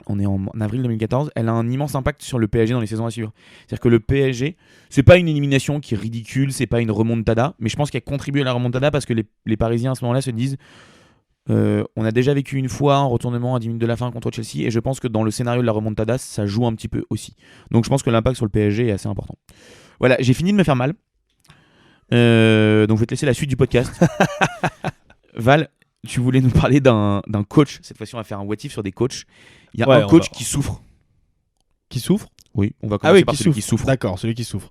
On est en avril 2014, elle a un immense impact sur le PSG dans les saisons à suivre. C'est-à-dire que le PSG, c'est pas une élimination qui est ridicule, c'est pas une remontada, mais je pense qu'elle contribue à la remontada parce que les Parisiens à ce moment-là se disent on a déjà vécu une fois un retournement à 10 minutes de la fin contre Chelsea, et je pense que dans le scénario de la remontada, ça joue un petit peu aussi. Donc je pense que l'impact sur le PSG est assez important. Voilà, j'ai fini de me faire mal. Donc je vais te laisser la suite du podcast. Val, tu voulais nous parler d'un coach. Cette fois-ci, on va faire un what if sur des coachs. Il y a un coach qui souffre. Qui souffre ? Oui, on va commencer par celui qui souffre. D'accord, celui qui souffre.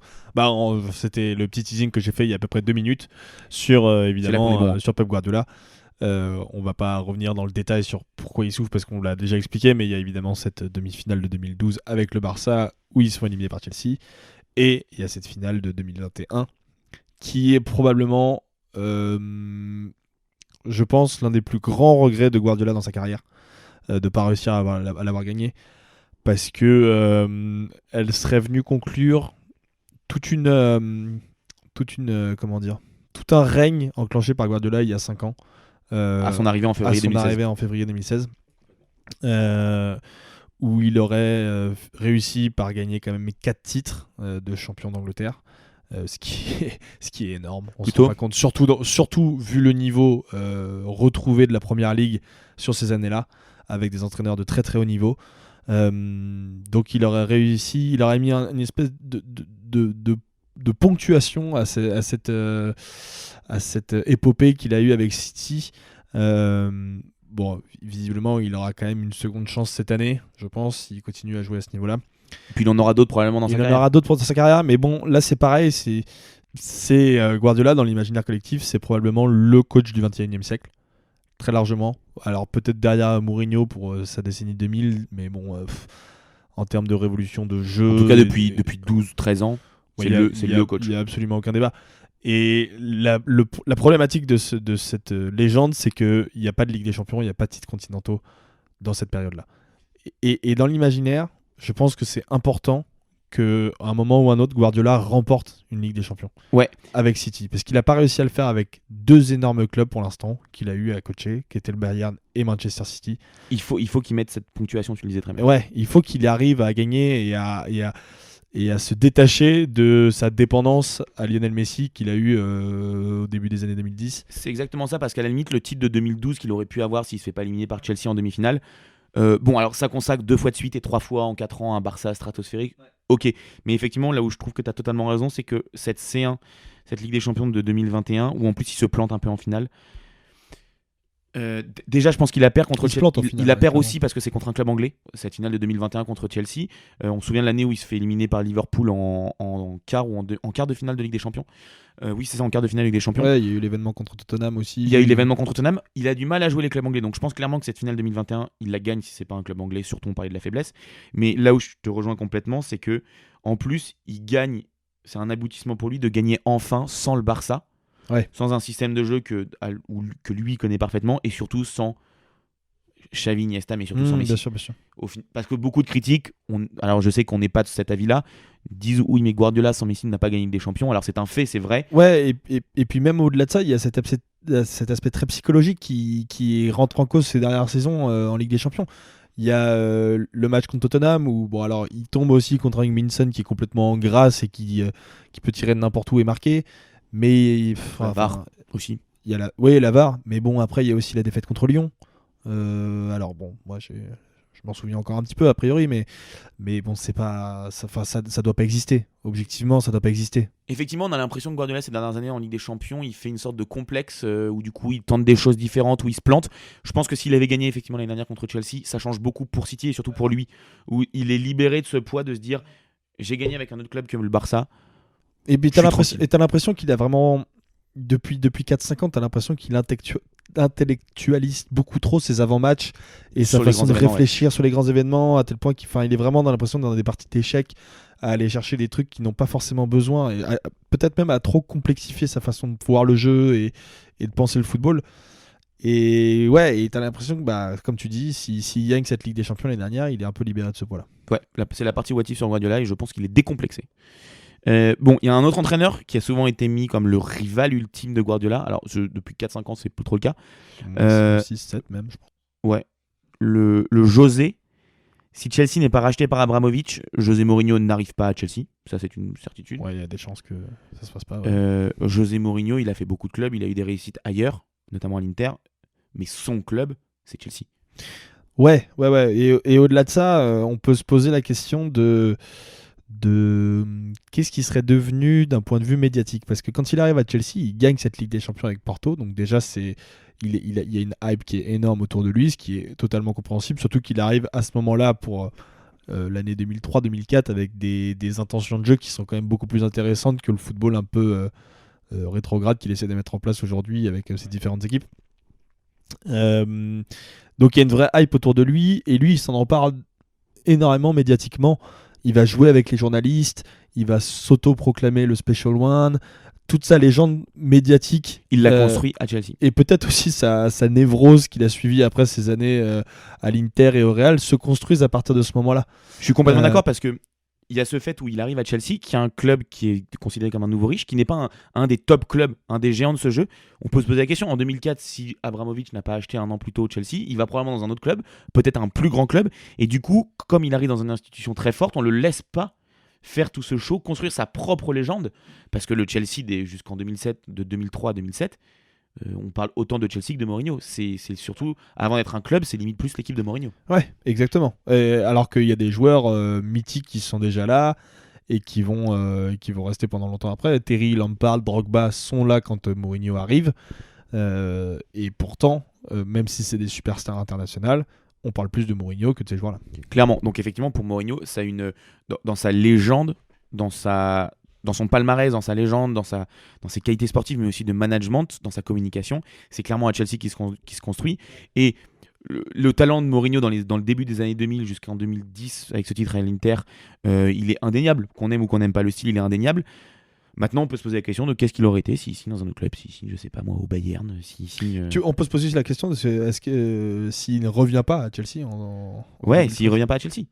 C'était le petit teasing que j'ai fait il y a à peu près 2 minutes sur, évidemment, sur Pep Guardiola. On va pas revenir dans le détail sur pourquoi il souffre parce qu'on l'a déjà expliqué, mais il y a évidemment cette demi-finale de 2012 avec le Barça où ils sont éliminés par Chelsea. Et il y a cette finale de 2021 qui est probablement... je pense l'un des plus grands regrets de Guardiola dans sa carrière, de ne pas réussir à l'avoir gagné, parce que elle serait venue conclure tout un règne enclenché par Guardiola il y a 5 ans, à son arrivée en février 2016, où il aurait réussi par gagner quand même 4 titres de champion d'Angleterre. Ce qui est énorme. On se rend pas compte, surtout vu le niveau retrouvé de la Première Ligue sur ces années-là, avec des entraîneurs de très très haut niveau. Donc il aurait réussi, il aurait mis une espèce de ponctuation à cette épopée qu'il a eue avec City. Bon, visiblement, il aura quand même une seconde chance cette année, je pense, s'il continue à jouer à ce niveau-là. Et puis il en aura d'autres probablement dans sa carrière. Il en aura d'autres dans sa carrière, mais bon, là c'est pareil, c'est Guardiola dans l'imaginaire collectif, c'est probablement le coach du 21e siècle, très largement. Alors peut-être derrière Mourinho pour sa décennie 2000, mais bon, en termes de révolution de jeu... En tout cas depuis 12-13 ans, c'est le coach. Il n'y a absolument aucun débat. Et la problématique de cette légende, c'est qu'il n'y a pas de Ligue des Champions, il n'y a pas de titres continentaux dans cette période-là. Et dans l'imaginaire, je pense que c'est important qu'à un moment ou un autre, Guardiola remporte une Ligue des Champions avec City. Parce qu'il n'a pas réussi à le faire avec 2 énormes clubs pour l'instant qu'il a eu à coacher, qui étaient le Bayern et Manchester City. Il faut qu'il mette cette ponctuation, tu le disais très bien. Ouais, il faut qu'il arrive à gagner et à se détacher de sa dépendance à Lionel Messi qu'il a eu au début des années 2010. C'est exactement ça, parce qu'à la limite, le titre de 2012 qu'il aurait pu avoir s'il ne se fait pas éliminer par Chelsea en demi-finale, bon, alors ça consacre 2 fois de suite et 3 fois en 4 ans un Barça stratosphérique. Ouais. Ok, mais effectivement, là où je trouve que tu as totalement raison, c'est que cette C1, cette Ligue des Champions de 2021, où en plus il se plante un peu en finale, déjà je pense qu'il la perd contre Chelsea. Il la perd aussi parce que c'est contre un club anglais, cette finale de 2021 contre Chelsea. On se souvient de l'année où il se fait éliminer par Liverpool en quart ou en quart de finale de Ligue des Champions. Oui, c'est ça, en quart de finale de Ligue des Champions. Ouais, il y a eu l'événement contre Tottenham aussi. Il y a eu l'événement contre Tottenham. Il a du mal à jouer les clubs anglais. Donc je pense clairement que cette finale 2021, il la gagne si c'est pas un club anglais. Surtout on parlait de la faiblesse. Mais là où je te rejoins complètement, c'est que en plus, il gagne. C'est un aboutissement pour lui de gagner enfin sans le Barça. Ouais. Sans un système de jeu que lui connaît parfaitement, et surtout sans Xavi, Iniesta, mais surtout sans Messi. Bien sûr. Parce que beaucoup de critiques, alors je sais qu'on n'est pas de cet avis-là, disent oui, mais Guardiola sans Messi n'a pas gagné des champions. Alors c'est un fait, c'est vrai. Ouais, et puis même au-delà de ça, il y a cet aspect très psychologique qui rentre en cause ces dernières saisons en Ligue des Champions. Il y a le match contre Tottenham où alors il tombe aussi contre un Minson qui est complètement en grâce et qui peut tirer de n'importe où et marquer. Mais La VAR aussi. il y a la VAR, mais bon, après, il y a aussi la défaite contre Lyon. Alors bon, moi, je m'en souviens encore un petit peu, a priori, mais bon, c'est pas, ça doit pas exister. Objectivement, ça doit pas exister. Effectivement, on a l'impression que Guardiola, ces dernières années en Ligue des Champions, il fait une sorte de complexe où du coup il tente des choses différentes, où il se plante. Je pense que s'il avait gagné effectivement l'année dernière contre Chelsea, ça change beaucoup pour City et surtout pour lui, où il est libéré de ce poids de se dire j'ai gagné avec un autre club que le Barça. Et puis, Je suis tranquille. t'as l'impression qu'il a vraiment, depuis 4-5 ans, t'as l'impression qu'il intellectualise beaucoup trop ses avant-matchs et sa Sur les façon grands de événements, réfléchir sur les grands événements, à tel point il est vraiment dans l'impression dans des parties d'échecs à aller chercher des trucs qui n'ont pas forcément besoin, et peut-être même à trop complexifier sa façon de voir le jeu et de penser le football. Et ouais, et t'as l'impression que, bah, comme tu dis, s'il gagne cette Ligue des Champions l'année dernière, il est un peu libéré de ce poids-là. Ouais, c'est la partie what if sur Guardiola et je pense qu'il est décomplexé. Bon, il y a un autre entraîneur qui a souvent été mis comme le rival ultime de Guardiola. Alors, depuis 4-5 ans, c'est plus trop le cas. 6-7 même, je pense. Ouais. Le José. Si Chelsea n'est pas racheté par Abramovich, José Mourinho n'arrive pas à Chelsea. Ça, c'est une certitude. Ouais, il y a des chances que ça se fasse pas. Ouais. José Mourinho, il a fait beaucoup de clubs. Il a eu des réussites ailleurs, notamment à l'Inter. Mais son club, c'est Chelsea. Ouais. Et au-delà de ça, on peut se poser la question de qu'est-ce qui serait devenu d'un point de vue médiatique, parce que quand il arrive à Chelsea, il gagne cette Ligue des Champions avec Porto, donc déjà il y a une hype qui est énorme autour de lui, ce qui est totalement compréhensible, surtout qu'il arrive à ce moment-là pour l'année 2003-2004 avec des intentions de jeu qui sont quand même beaucoup plus intéressantes que le football un peu rétrograde qu'il essaie de mettre en place aujourd'hui avec ses différentes équipes. Donc il y a une vraie hype autour de lui, et lui il s'en empare énormément médiatiquement. Il va jouer avec les journalistes, il va s'auto-proclamer le Special One, toute sa légende médiatique. Il l'a construit à Chelsea. Et peut-être aussi sa névrose qu'il a suivie après ces années à l'Inter et au Real se construisent à partir de ce moment-là. Je suis complètement d'accord parce que il y a ce fait où il arrive à Chelsea, qui est un club qui est considéré comme un nouveau riche, qui n'est pas un des top clubs, un des géants de ce jeu. On peut se poser la question, en 2004, si Abramovich n'a pas acheté un an plus tôt Chelsea, il va probablement dans un autre club, peut-être un plus grand club, et du coup, comme il arrive dans une institution très forte, on ne le laisse pas faire tout ce show, construire sa propre légende, parce que le Chelsea, jusqu'en 2007, de 2003 à 2007, on parle autant de Chelsea que de Mourinho. C'est surtout, avant d'être un club, c'est limite plus l'équipe de Mourinho. Ouais, exactement. Alors qu'il y a des joueurs mythiques qui sont déjà là et qui vont rester pendant longtemps après. Terry, Lampard, Drogba sont là quand Mourinho arrive. Et pourtant, même si c'est des superstars internationales, on parle plus de Mourinho que de ces joueurs-là. Clairement. Donc effectivement, pour Mourinho, ça a dans sa légende, dans son palmarès, dans sa légende, dans ses qualités sportives, mais aussi de management, dans sa communication. C'est clairement à Chelsea qui se construit. Et le talent de Mourinho dans le début des années 2000 jusqu'en 2010, avec ce titre à l'Inter, il est indéniable. Qu'on aime ou qu'on n'aime pas le style, il est indéniable. Maintenant, on peut se poser la question de qu'est-ce qu'il aurait été s'il signe dans un autre club, s'il signe, je sais pas moi, au Bayern, s'il signe... On peut se poser aussi la question de est-ce que s'il ne revient pas à Chelsea Ouais, s'il revient pas à Chelsea.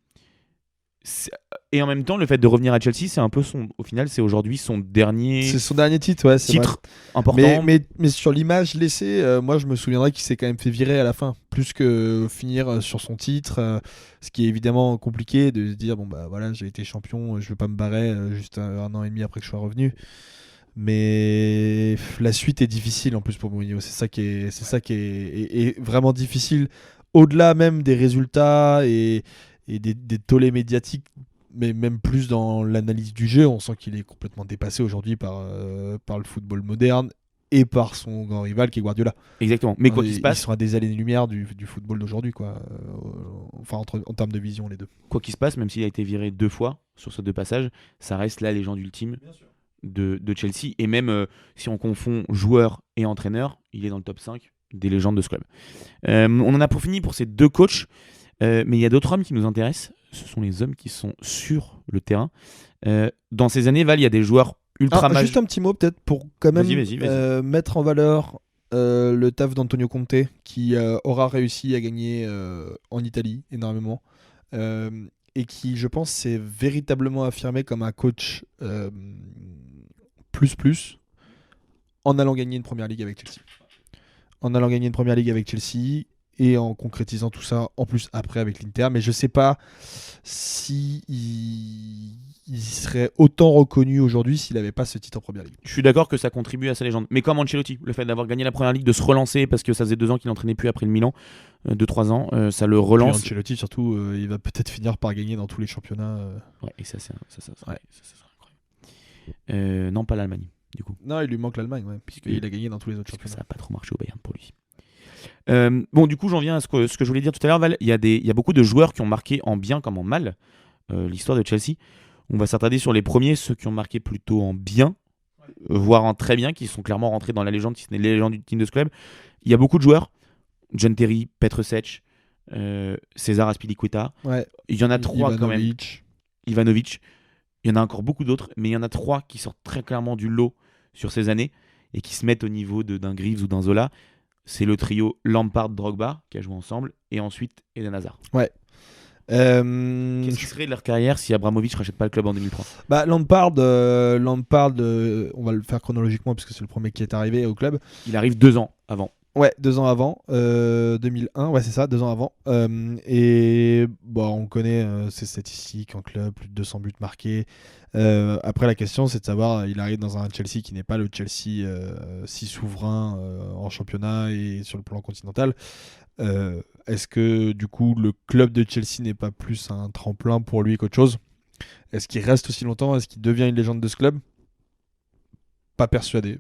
Et en même temps, le fait de revenir à Chelsea, c'est un peu au final, c'est aujourd'hui son dernier. C'est son dernier titre, ouais. Titre important. Mais sur l'image laissée, moi je me souviendrai qu'il s'est quand même fait virer à la fin, plus que finir sur son titre, ce qui est évidemment compliqué de se dire bon bah voilà, j'ai été champion, je vais pas me barrer juste un an et demi après que je sois revenu. Mais la suite est difficile en plus pour Mourinho. C'est ça qui est vraiment difficile, au-delà même des résultats et des tollés médiatiques, mais même plus dans l'analyse du jeu. On sent qu'il est complètement dépassé aujourd'hui par le football moderne et par son grand rival qui est Guardiola. Exactement. Mais quoi qu'il se passe, ils sont à des années-lumière du football d'aujourd'hui, quoi. Enfin, en termes de vision, les deux. Quoi qu'il se passe, même s'il a été viré 2 fois sur ces 2 passages, ça reste la légende ultime de Chelsea. Et même si on confond joueur et entraîneur, il est dans le top 5 des légendes de ce club. On en a pour fini pour ces 2 coachs. Mais il y a d'autres hommes qui nous intéressent. Ce sont les hommes qui sont sur le terrain. Dans ces années, Val, il y a des joueurs ultra majeurs. Juste un petit mot peut-être pour quand même Vas-y. mettre en valeur le taf d'Antonio Conte, qui aura réussi à gagner en Italie énormément, et qui, je pense, s'est véritablement affirmé comme un coach plus en allant gagner une première ligue avec Chelsea. Et en concrétisant tout ça en plus après avec l'Inter. Mais je sais pas si il serait autant reconnu aujourd'hui s'il n'avait pas ce titre en première ligue. Je suis d'accord que ça contribue à sa légende. Mais comme Ancelotti, le fait d'avoir gagné la première ligue, de se relancer, parce que ça faisait 2 ans qu'il n'entraînait plus après le Milan, 2-3 ans, ça le relance. Puis Ancelotti, surtout, il va peut-être finir par gagner dans tous les championnats. Ouais, et ça sera Ouais. incroyable. Non, pas l'Allemagne, du coup. Non, il lui manque l'Allemagne, ouais, puisqu'il a gagné dans tous les autres Parce que ça championnats. n'a pas trop marché au Bayern pour lui. Bon, du coup, j'en viens à ce que je voulais dire tout à l'heure, Val. Il y a beaucoup de joueurs qui ont marqué en bien comme en mal l'histoire de Chelsea. On va s'attarder sur les premiers, ceux qui ont marqué plutôt en bien, voire en très bien, qui sont clairement rentrés dans la légende, si ce n'est la légende du team de ce club. Il y a beaucoup de joueurs. John Terry, Petr Cech, César Azpilicueta. Ouais. Il y en a 3 quand même. Ivanovic. Ivanovic. Il y en a encore beaucoup d'autres, mais il y en a 3 qui sortent très clairement du lot sur ces années et qui se mettent au niveau d'un Greaves ou d'un Zola. C'est le trio Lampard-Drogba qui a joué ensemble, et ensuite Eden Hazard. Qu'est-ce qui serait de leur carrière si Abramovich ne rachète pas le club en 2003 ? Lampard, on va le faire chronologiquement parce que c'est le premier qui est arrivé au club. Il arrive 2 ans avant. Ouais, 2 ans avant, 2001, ouais c'est ça, 2 ans avant. Et bon, on connaît ses statistiques en club, plus de 200 buts marqués. Après la question c'est de savoir, il arrive dans un Chelsea qui n'est pas le Chelsea si souverain en championnat et sur le plan continental. Est-ce que du coup le club de Chelsea n'est pas plus un tremplin pour lui qu'autre chose ? Est-ce qu'il reste aussi longtemps ? Est-ce qu'il devient une légende de ce club ? Pas persuadé,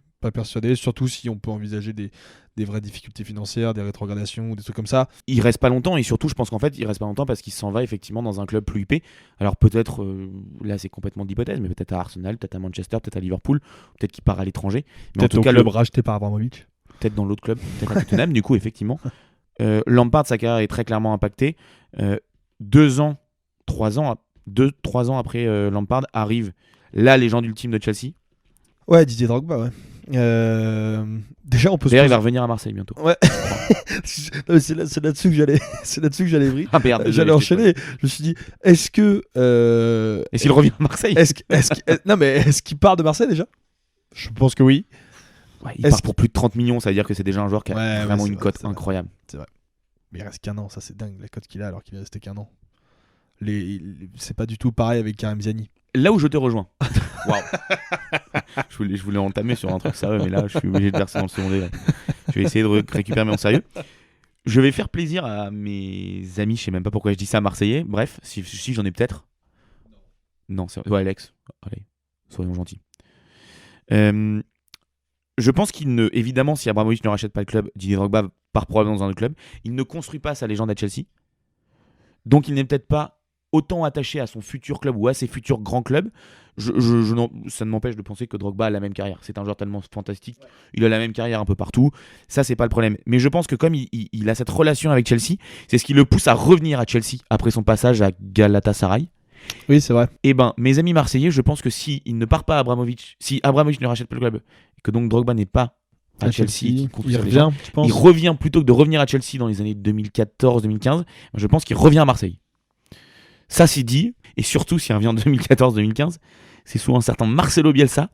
surtout si on peut envisager des vraies difficultés financières, des rétrogradations ou des trucs comme ça. Il reste pas longtemps, et surtout je pense qu'en fait il reste pas longtemps parce qu'il s'en va effectivement dans un club plus huppé. Alors peut-être, là c'est complètement d'hypothèse, mais peut-être à Arsenal, peut-être à Manchester, peut-être à Liverpool, peut-être qu'il part à l'étranger. Mais Peut-être en tout au cas, club racheté par Abramovich. peut-être dans l'autre club, peut-être à Tottenham, du coup effectivement. Lampard, sa carrière est très clairement impactée. 3 ans après Lampard arrive la légende ultime de Chelsea. Ouais, Didier Drogba, ouais. Déjà, on peut D'ailleurs, il va revenir à Marseille bientôt. Ouais. Non, mais c'est là-dessus que j'allais, venir. Ah merde, J'allais enchaîner. Je me suis dit, est-ce que Et s'il revient à Marseille non, mais est-ce qu'il part de Marseille déjà ? Je pense que oui. Ouais, il part pour plus de 30 millions, ça veut dire que c'est déjà un joueur qui a Ouais, vraiment c'est une vrai, cote incroyable. Mais il reste qu'un an, ça c'est dingue la cote qu'il a alors qu'il est resté qu'un an. C'est pas du tout pareil avec Karim Ziani. Là où je te rejoins. Waouh. Je voulais entamer sur un truc sérieux, mais là je suis obligé de verser dans le second degré. Je vais essayer de récupérer mon sérieux. Je vais faire plaisir à mes amis, je sais même pas pourquoi je dis ça, Marseillais. Bref, si j'en ai peut-être. Non, c'est ouais, Alex. Allez, soyons gentils. Je pense évidemment, si Abramovich ne rachète pas le club, Didier Drogba part probablement dans un autre club. Il ne construit pas sa légende à Chelsea. Donc il n'est peut-être pas autant attaché à son futur club ou à ses futurs grands clubs. Ça ne m'empêche de penser que Drogba a la même carrière. C'est un joueur tellement fantastique. Il a la même carrière un peu partout. Ça, c'est pas le problème. Mais je pense que comme il a cette relation avec Chelsea, c'est ce qui le pousse à revenir à Chelsea après son passage à Galatasaray. Oui, c'est vrai. Eh ben, mes amis marseillais, je pense que si il ne part pas à Abramovich, si Abramovich ne rachète pas le club, et que donc Drogba n'est pas à Chelsea, il revient, je pense. Il revient plutôt que de revenir à Chelsea dans les années 2014-2015. Je pense qu'il revient à Marseille. Ça, c'est dit. Et surtout, s'il revient en 2014-2015, c'est sous un certain Marcelo Bielsa.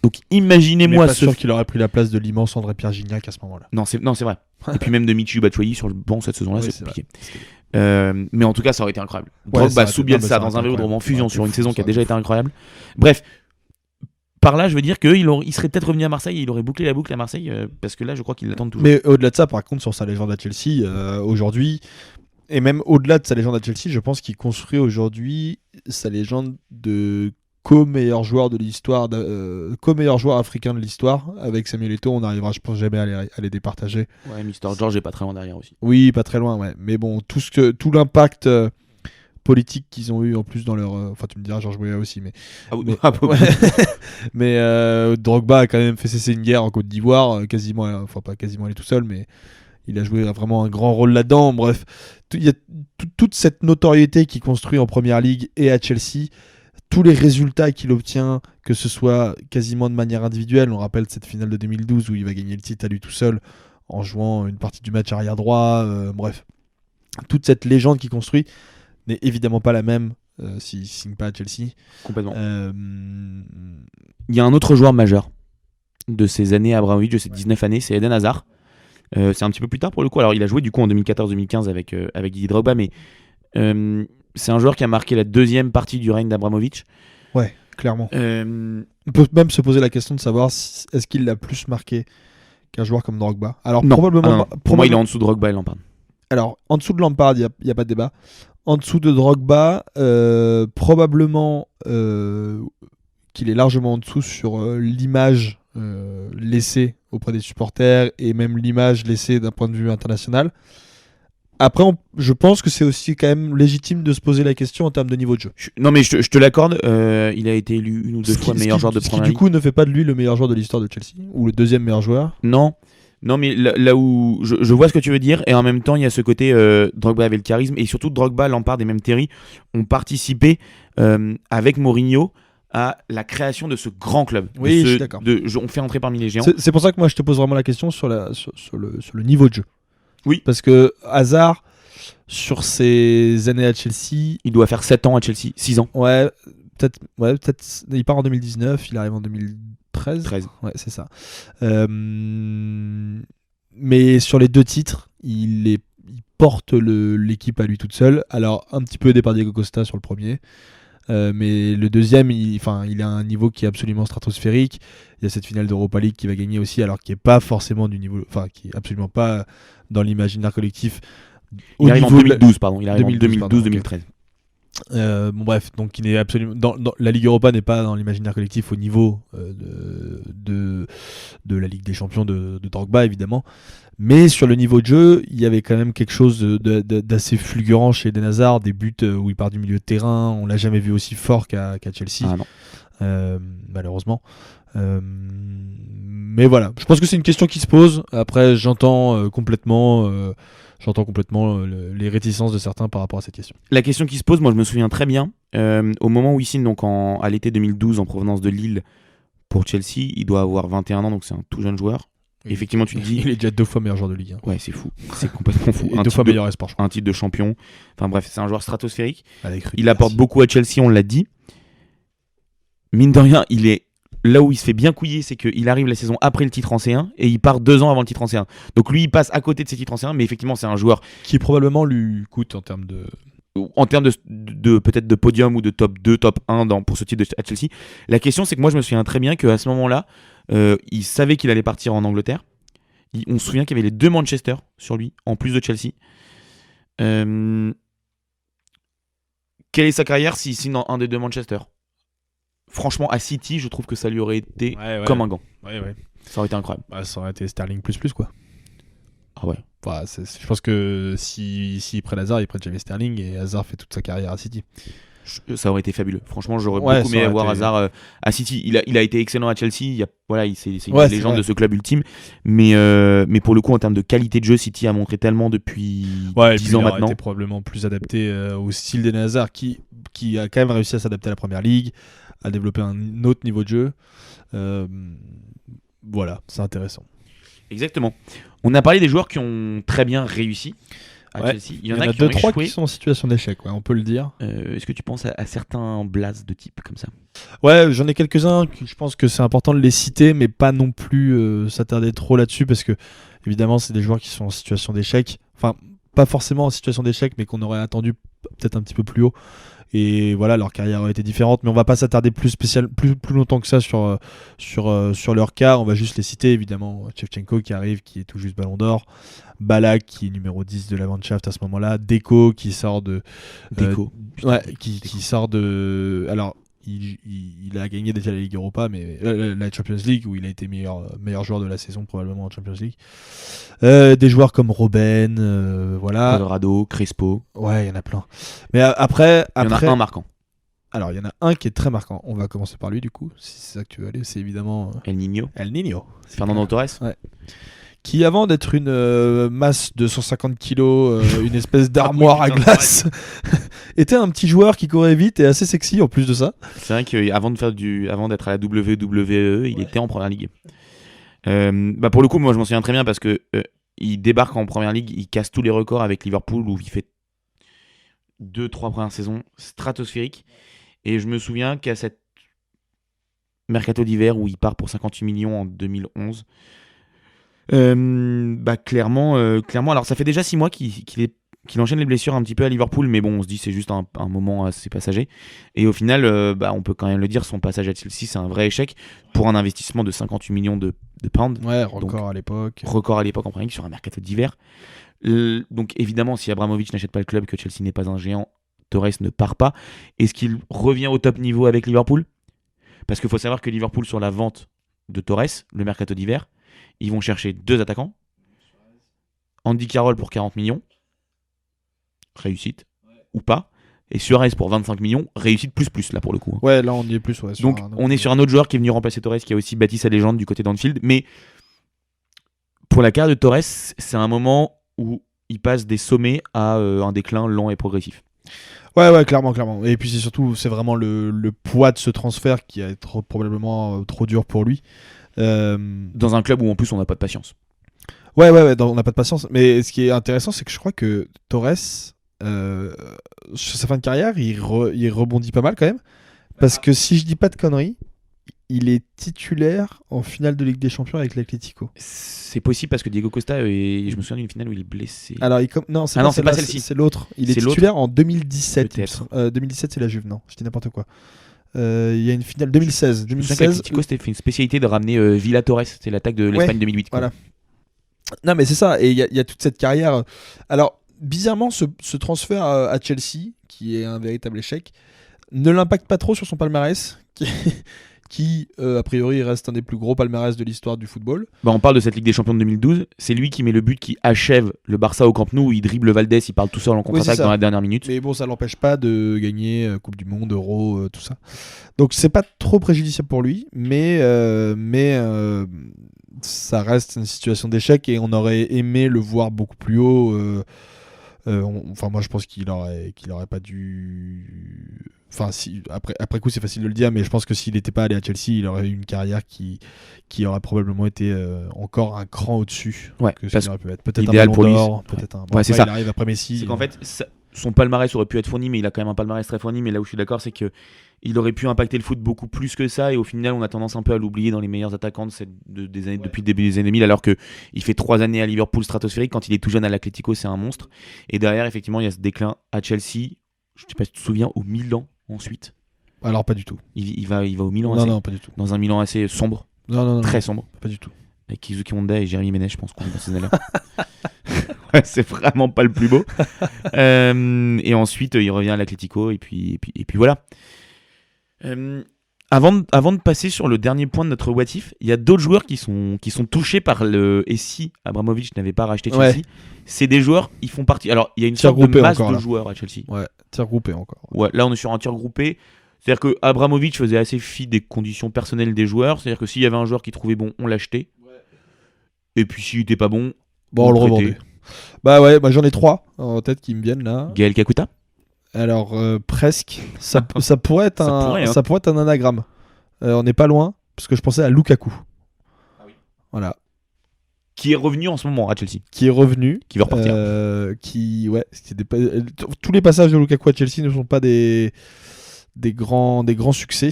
Donc, imaginez-moi pas sûr qu'il aurait pris la place de l'immense André-Pierre Gignac à ce moment-là. Non, c'est vrai. Et puis même de Michy Batshuayi sur le banc cette saison-là, Oui, c'est compliqué. Mais en tout cas, ça aurait été incroyable. Drogba sous Bielsa dans un Vélodrome en fusion sur une saison qui a déjà été incroyable. Bref, par là, je veux dire qu'il serait peut-être revenu à Marseille et il aurait bouclé la boucle à Marseille parce que là, je crois qu'il l'attend toujours. Mais au-delà de ça, par contre, sur sa légende à Chelsea, aujourd'hui, et même au-delà de sa légende à Chelsea, je pense qu'il construit aujourd'hui sa légende de co-meilleur joueur de l'histoire, co-meilleur joueur africain de l'histoire. Avec Samuel Eto'o, on n'arrivera, je pense, jamais à les départager. Ouais, Mister George est pas très loin derrière aussi. Oui, pas très loin, ouais. Mais bon, tout l'impact politique qu'ils ont eu en plus dans leur. Enfin, tu me diras, Georges Weah aussi, mais. Ah oui, mais Drogba a quand même fait cesser une guerre en Côte d'Ivoire, quasiment, enfin pas quasiment, il est tout seul, mais il a joué vraiment un grand rôle là-dedans. Bref, il y a toute cette notoriété qu'il construit en Première Ligue et à Chelsea. Tous les résultats qu'il obtient, que ce soit quasiment de manière individuelle, on rappelle cette finale de 2012 où il va gagner le titre à lui tout seul en jouant une partie du match arrière droit, bref. Toute cette légende qu'il construit n'est évidemment pas la même s'il ne signe pas à Chelsea. Complètement. Il y a un autre joueur majeur de ces années à Abramovich, de ces 19 années, c'est Eden Hazard. C'est un petit peu plus tard pour le coup. Alors il a joué du coup en 2014-2015 avec Didier Drogba, mais c'est un joueur qui a marqué la deuxième partie du règne d'Abramovich. Ouais, clairement. Euh, On peut même se poser la question de savoir est-ce qu'il l'a plus marqué qu'un joueur comme Drogba. Alors, non, probablement. Pour moi, il est en dessous de Drogba et Lampard. Alors, en dessous de Lampard, il n'y a pas de débat. En dessous de Drogba, probablement qu'il est largement en dessous sur l'image laissée auprès des supporters et même l'image laissée d'un point de vue international. Après, je pense que c'est aussi quand même légitime de se poser la question en termes de niveau de jeu. Non, mais je te l'accorde, il a été élu une ou deux fois meilleur joueur de Ce qui, première du ligue. coup, ne fait pas de lui le meilleur joueur de l'histoire de Chelsea, ou le deuxième meilleur joueur. Non, mais là où je vois ce que tu veux dire, et en même temps, il y a ce côté Drogba avait le charisme, et surtout Drogba, Lampard et même Terry ont participé avec Mourinho à la création de ce grand club. Oui, je suis d'accord. On fait entrer parmi les géants. C'est pour ça que moi, je te pose vraiment la question sur le niveau de jeu. Oui. Parce que Hazard, sur ses années à Chelsea, Il doit faire 7 ans à Chelsea, 6 ans. ouais, peut-être, il part en 2019, il arrive en 2013. 13. Ouais, c'est ça. Mais sur les 2 titres, il porte l'équipe à lui toute seule. Alors, un petit peu aidé par Diego Costa sur le premier. Mais le deuxième, il a un niveau qui est absolument stratosphérique. Il y a cette finale d'Europa League qu'il va gagner aussi, alors qui est pas forcément du niveau, qui est absolument pas dans l'imaginaire collectif. Il arrive en 2012, pardon. Il arrive en 2012-2013. 2013. Bon bref, donc il est absolument la Ligue Europa n'est pas dans l'imaginaire collectif au niveau de la Ligue des Champions de Drogba évidemment, mais sur le niveau de jeu, il y avait quand même quelque chose d'assez fulgurant chez Eden Hazard, des buts où il part du milieu de terrain, on l'a jamais vu aussi fort qu'à Chelsea. Ah non. Malheureusement. Mais voilà, je pense que c'est une question qui se pose. Après, j'entends complètement les réticences de certains par rapport à cette question. La question qui se pose, moi je me souviens très bien, au moment où il signe donc à l'été 2012 en provenance de Lille pour Chelsea, il doit avoir 21 ans, donc c'est un tout jeune joueur. Oui. Effectivement, tu te dis... Il est déjà 2 fois meilleur joueur de Ligue 1. Ouais, c'est fou, c'est complètement fou. Et 2 fois meilleur espoir, je crois. Un titre de champion, enfin bref, c'est un joueur stratosphérique. Avec Rudy Il apporte Garcia. beaucoup à Chelsea, on l'a dit. Mine de rien, il est là où il se fait bien couiller, c'est qu'il arrive la saison après le titre en C1 et il part 2 ans avant le titre en C1. Donc lui, il passe à côté de ses titres en C1, mais effectivement, c'est un joueur qui probablement lui coûte en termes de peut-être de podium ou de top 2, top 1 pour ce titre à Chelsea. La question, c'est que moi, je me souviens très bien qu'à ce moment-là, il savait qu'il allait partir en Angleterre. On se souvient qu'il y avait les 2 Manchester sur lui, en plus de Chelsea. Quelle est sa carrière s'il signe dans un des 2 Manchester ? Franchement, à City, je trouve que ça lui aurait été comme un gant. Ouais. Ça aurait été incroyable. Bah, ça aurait été Sterling plus quoi. Ah ouais. Enfin, je pense que s'il prennent Hazard, ils prennent jamais Sterling et Hazard fait toute sa carrière à City. Ça aurait été fabuleux. Franchement, j'aurais beaucoup aimé voir Hazard à City. Il a été excellent à Chelsea. C'est une légende de ce club ultime. Mais pour le coup, en termes de qualité de jeu, City a montré tellement depuis 10 ans maintenant. Il était probablement plus adapté au style d'Eden Hazard qui a quand même réussi à s'adapter à la Première Ligue, à développer un autre niveau de jeu. Voilà, c'est intéressant. Exactement. On a parlé des joueurs qui ont très bien réussi à Chelsea. Il y en a qui ont 2-3 échoué. qui sont en situation d'échec, on peut le dire. Est-ce que tu penses à certains blazes de type comme ça ? Ouais, j'en ai quelques-uns. Je pense que c'est important de les citer, mais pas non plus s'attarder trop là-dessus parce que, évidemment, c'est des joueurs qui sont en situation d'échec. Enfin, pas forcément en situation d'échec, mais qu'on aurait attendu peut-être un petit peu plus haut. Et voilà, leur carrière aurait été différente, mais on va pas s'attarder plus longtemps que ça sur leur cas. On va juste les citer, évidemment. Shevchenko qui arrive, qui est tout juste Ballon d'Or. Ballack qui est numéro 10 de la Mannschaft à ce moment-là. Deco qui sort de... qui sort de... Alors, il a gagné déjà la Ligue Europa, mais la Champions League, où il a été meilleur joueur de la saison, probablement en Champions League. Des joueurs comme Robben, voilà. Colorado, Crespo. Ouais, il y en a plein. Mais après, il y en a un marquant. Alors, il y en a un qui est très marquant. On va commencer par lui, du coup, si c'est ça que tu veux aller. C'est évidemment El Niño. Fernando Torres. Ouais. Qui, avant d'être une masse de 150 kilos, une espèce d'armoire à glace, était un petit joueur qui courait vite et assez sexy en plus de ça. C'est vrai qu'avant d'être à la WWE, il était en première ligue. Pour le coup, moi je m'en souviens très bien parce que il débarque en première ligue, il casse tous les records avec Liverpool où il fait 2-3 premières saisons stratosphériques. Et je me souviens qu'à cette mercato d'hiver où il part pour 58 millions en 2011, clairement, alors ça fait déjà 6 mois qu'il est qu'il enchaîne les blessures un petit peu à Liverpool, mais bon, on se dit c'est juste un moment assez passager. Et au final, on peut quand même le dire, son passage à Chelsea, c'est un vrai échec pour un investissement de 58 millions de pounds. Ouais, record à l'époque. Record à l'époque en Premier League sur un mercato d'hiver. Donc évidemment, si Abramovich n'achète pas le club, que Chelsea n'est pas un géant, Torres ne part pas. Est-ce qu'il revient au top niveau avec Liverpool ? Parce qu'il faut savoir que Liverpool, sur la vente de Torres, le mercato d'hiver, ils vont chercher 2 attaquants. Andy Carroll pour 40 millions. Réussite. Ou pas. Et Suarez pour 25 millions. Réussite plus là pour le coup. Ouais, là on y est plus. Ouais, donc on est sur un autre joueur qui est venu remplacer Torres, qui a aussi bâti sa légende du côté d'Anfield. Mais pour la carrière de Torres, c'est un moment où il passe des sommets à un déclin lent et progressif. Ouais, clairement. Et puis c'est vraiment le poids de ce transfert qui est probablement trop dur pour lui. Dans un club où en plus on n'a pas de patience. Ouais, on n'a pas de patience. Mais ce qui est intéressant, c'est que je crois que Torres, sur sa fin de carrière, il rebondit pas mal quand même. Parce que si je dis pas de conneries, il est titulaire en finale de Ligue des Champions avec l'Atlético. C'est possible parce que Diego Costa, je me souviens d'une finale où il est blessé. Alors, non, c'est pas celle-ci. C'est l'autre. Il est titulaire en 2017. 2017, c'est la Juve, non, je dis n'importe quoi. Il y a une finale 2016. 2016. L'Atlético, c'était fait une spécialité de ramener Villa Torres. C'est l'attaque de l'Espagne 2008. Quoi. Voilà. Non, mais c'est ça. Et il y a toute cette carrière. Alors, bizarrement, ce transfert à Chelsea, qui est un véritable échec, ne l'impacte pas trop sur son palmarès, qui a priori reste un des plus gros palmarès de l'histoire du football. On parle de cette Ligue des Champions de 2012. C'est lui qui met le but qui achève le Barça au Camp Nou, où il dribble Valdés, il parle tout seul en contre-attaque dans la dernière minute. Mais bon, ça l'empêche pas de gagner Coupe du Monde, Euro, tout ça. Donc c'est pas trop préjudiciable pour lui, mais ça reste une situation d'échec et on aurait aimé le voir beaucoup plus haut. Moi je pense qu'il aurait pas dû. Enfin, après coup, c'est facile de le dire, mais je pense que s'il n'était pas allé à Chelsea, il aurait eu une carrière qui aurait probablement été encore un cran au-dessus que ce qu'il aurait pu être. Peut-être idéal un pour lui. Peut-être un. C'est ça. Il arrive après Messi. C'est qu'en fait, son palmarès aurait pu être fourni, mais il a quand même un palmarès très fourni. Mais là où je suis d'accord, c'est que il aurait pu impacter le foot beaucoup plus que ça. Et au final, on a tendance un peu à l'oublier dans les meilleurs attaquants des années, depuis le début des années 2000, alors qu'il fait 3 années à Liverpool stratosphérique. Quand il est tout jeune à l'Atlético, c'est un monstre. Et derrière, effectivement, il y a ce déclin à Chelsea. Je ne sais pas si tu te souviens, au Milan ensuite. Alors pas du tout. Il va au Milan. Non, pas du tout. Dans un Milan assez sombre. Non, très sombre. Pas du tout. Avec Kizuki Honda et Jérémy Ménez, je pense qu'on est dans ces années-là. Ouais, c'est vraiment pas le plus beau. Et ensuite, il revient à l'Atlético et puis voilà. Avant de passer sur le dernier point de notre what if, il y a d'autres joueurs qui sont touchés par le. Et si Abramovich n'avait pas racheté Chelsea, c'est des joueurs, ils font partie. Alors, il y a une sorte de masse de joueurs à Chelsea. Ouais, tir groupé encore. Ouais, là, on est sur un tir groupé. C'est-à-dire que Abramovich faisait assez fi des conditions personnelles des joueurs. C'est-à-dire que s'il y avait un joueur qui trouvait bon, on l'achetait. Et puis s'il n'était pas bon, on le revendait. J'en ai 3 en tête qui me viennent là. Gaël Kakuta. Alors presque. Ça pourrait être ça pourrait être un anagramme. On n'est pas loin parce que je pensais à Lukaku. Ah oui. Voilà. Qui est revenu en ce moment à Chelsea. Qui est revenu. Qui veut repartir. Tous les passages de Lukaku à Chelsea ne sont pas des grands succès.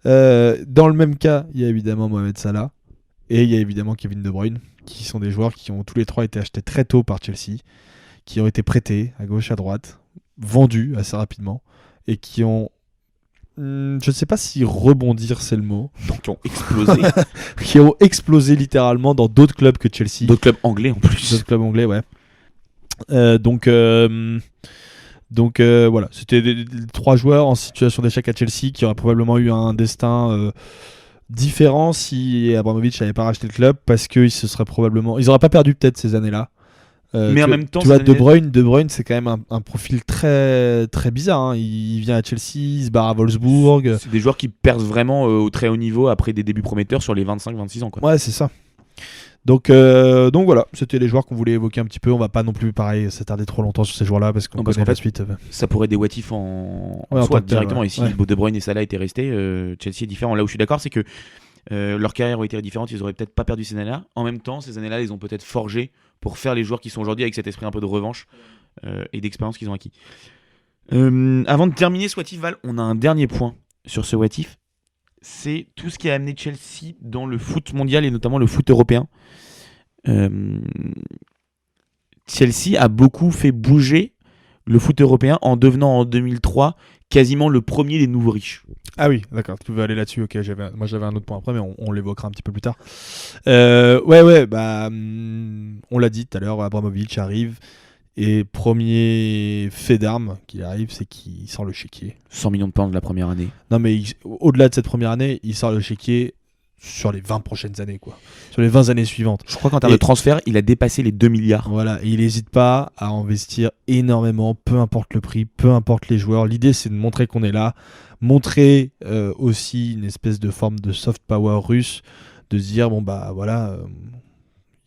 Dans le même cas, il y a évidemment Mohamed Salah et il y a évidemment Kevin De Bruyne, qui sont des joueurs qui ont tous les 3 été achetés très tôt par Chelsea, qui ont été prêtés à gauche, à droite, vendus assez rapidement et qui ont, je ne sais pas si rebondir c'est le mot, qui ont explosé. qui ont explosé littéralement dans d'autres clubs que Chelsea. D'autres clubs anglais en plus. D'autres clubs anglais, ouais. Donc voilà, c'était les 3 joueurs en situation d'échec à Chelsea qui auraient probablement eu un destin différent si Abramovich n'avait pas racheté le club, parce qu'ils n'auraient pas perdu peut-être ces années-là. Mais en même temps, tu vois, De Bruyne, c'est quand même un profil très très bizarre. Hein. Il vient à Chelsea, il se barre à Wolfsburg. C'est des joueurs qui percent vraiment au très haut niveau après des débuts prometteurs sur les 25-26 ans. Quoi. Ouais, c'est ça. Donc voilà, c'était les joueurs qu'on voulait évoquer un petit peu. On va pas non plus s'attarder trop longtemps sur ces joueurs-là parce qu'en fait, la suite. Ça pourrait être des what if en soi directement. Et si De Bruyne et Salah étaient restés, Chelsea est différent. Là où je suis d'accord, c'est que leur carrière aurait été différente. Ils auraient peut-être pas perdu ces années-là. En même temps, ces années-là, ils ont peut-être forgé pour faire les joueurs qui sont aujourd'hui avec cet esprit un peu de revanche et d'expérience qu'ils ont acquis. Avant de terminer ce what if, Val, on a un dernier point sur ce what if. C'est tout ce qui a amené Chelsea dans le foot mondial et notamment le foot européen. Chelsea a beaucoup fait bouger le foot européen en devenant en 2003 quasiment le premier des nouveaux riches. Ah oui, d'accord, tu veux aller là-dessus, ok, moi j'avais un autre point après, mais on l'évoquera un petit peu plus tard. On l'a dit tout à l'heure, Abramovich arrive, et premier fait d'armes qui arrive, c'est qu'il sort le chéquier. 100 millions de pounds la première année. Non mais au-delà de cette première année, il sort le chéquier sur les 20 prochaines années, quoi. Sur les 20 années suivantes. Je crois qu'en termes de transfert, il a dépassé les 2 milliards. Voilà, et il n'hésite pas à investir énormément, peu importe le prix, peu importe les joueurs. L'idée, c'est de montrer qu'on est là, montrer aussi une espèce de forme de soft power russe, de se dire, bon bah voilà,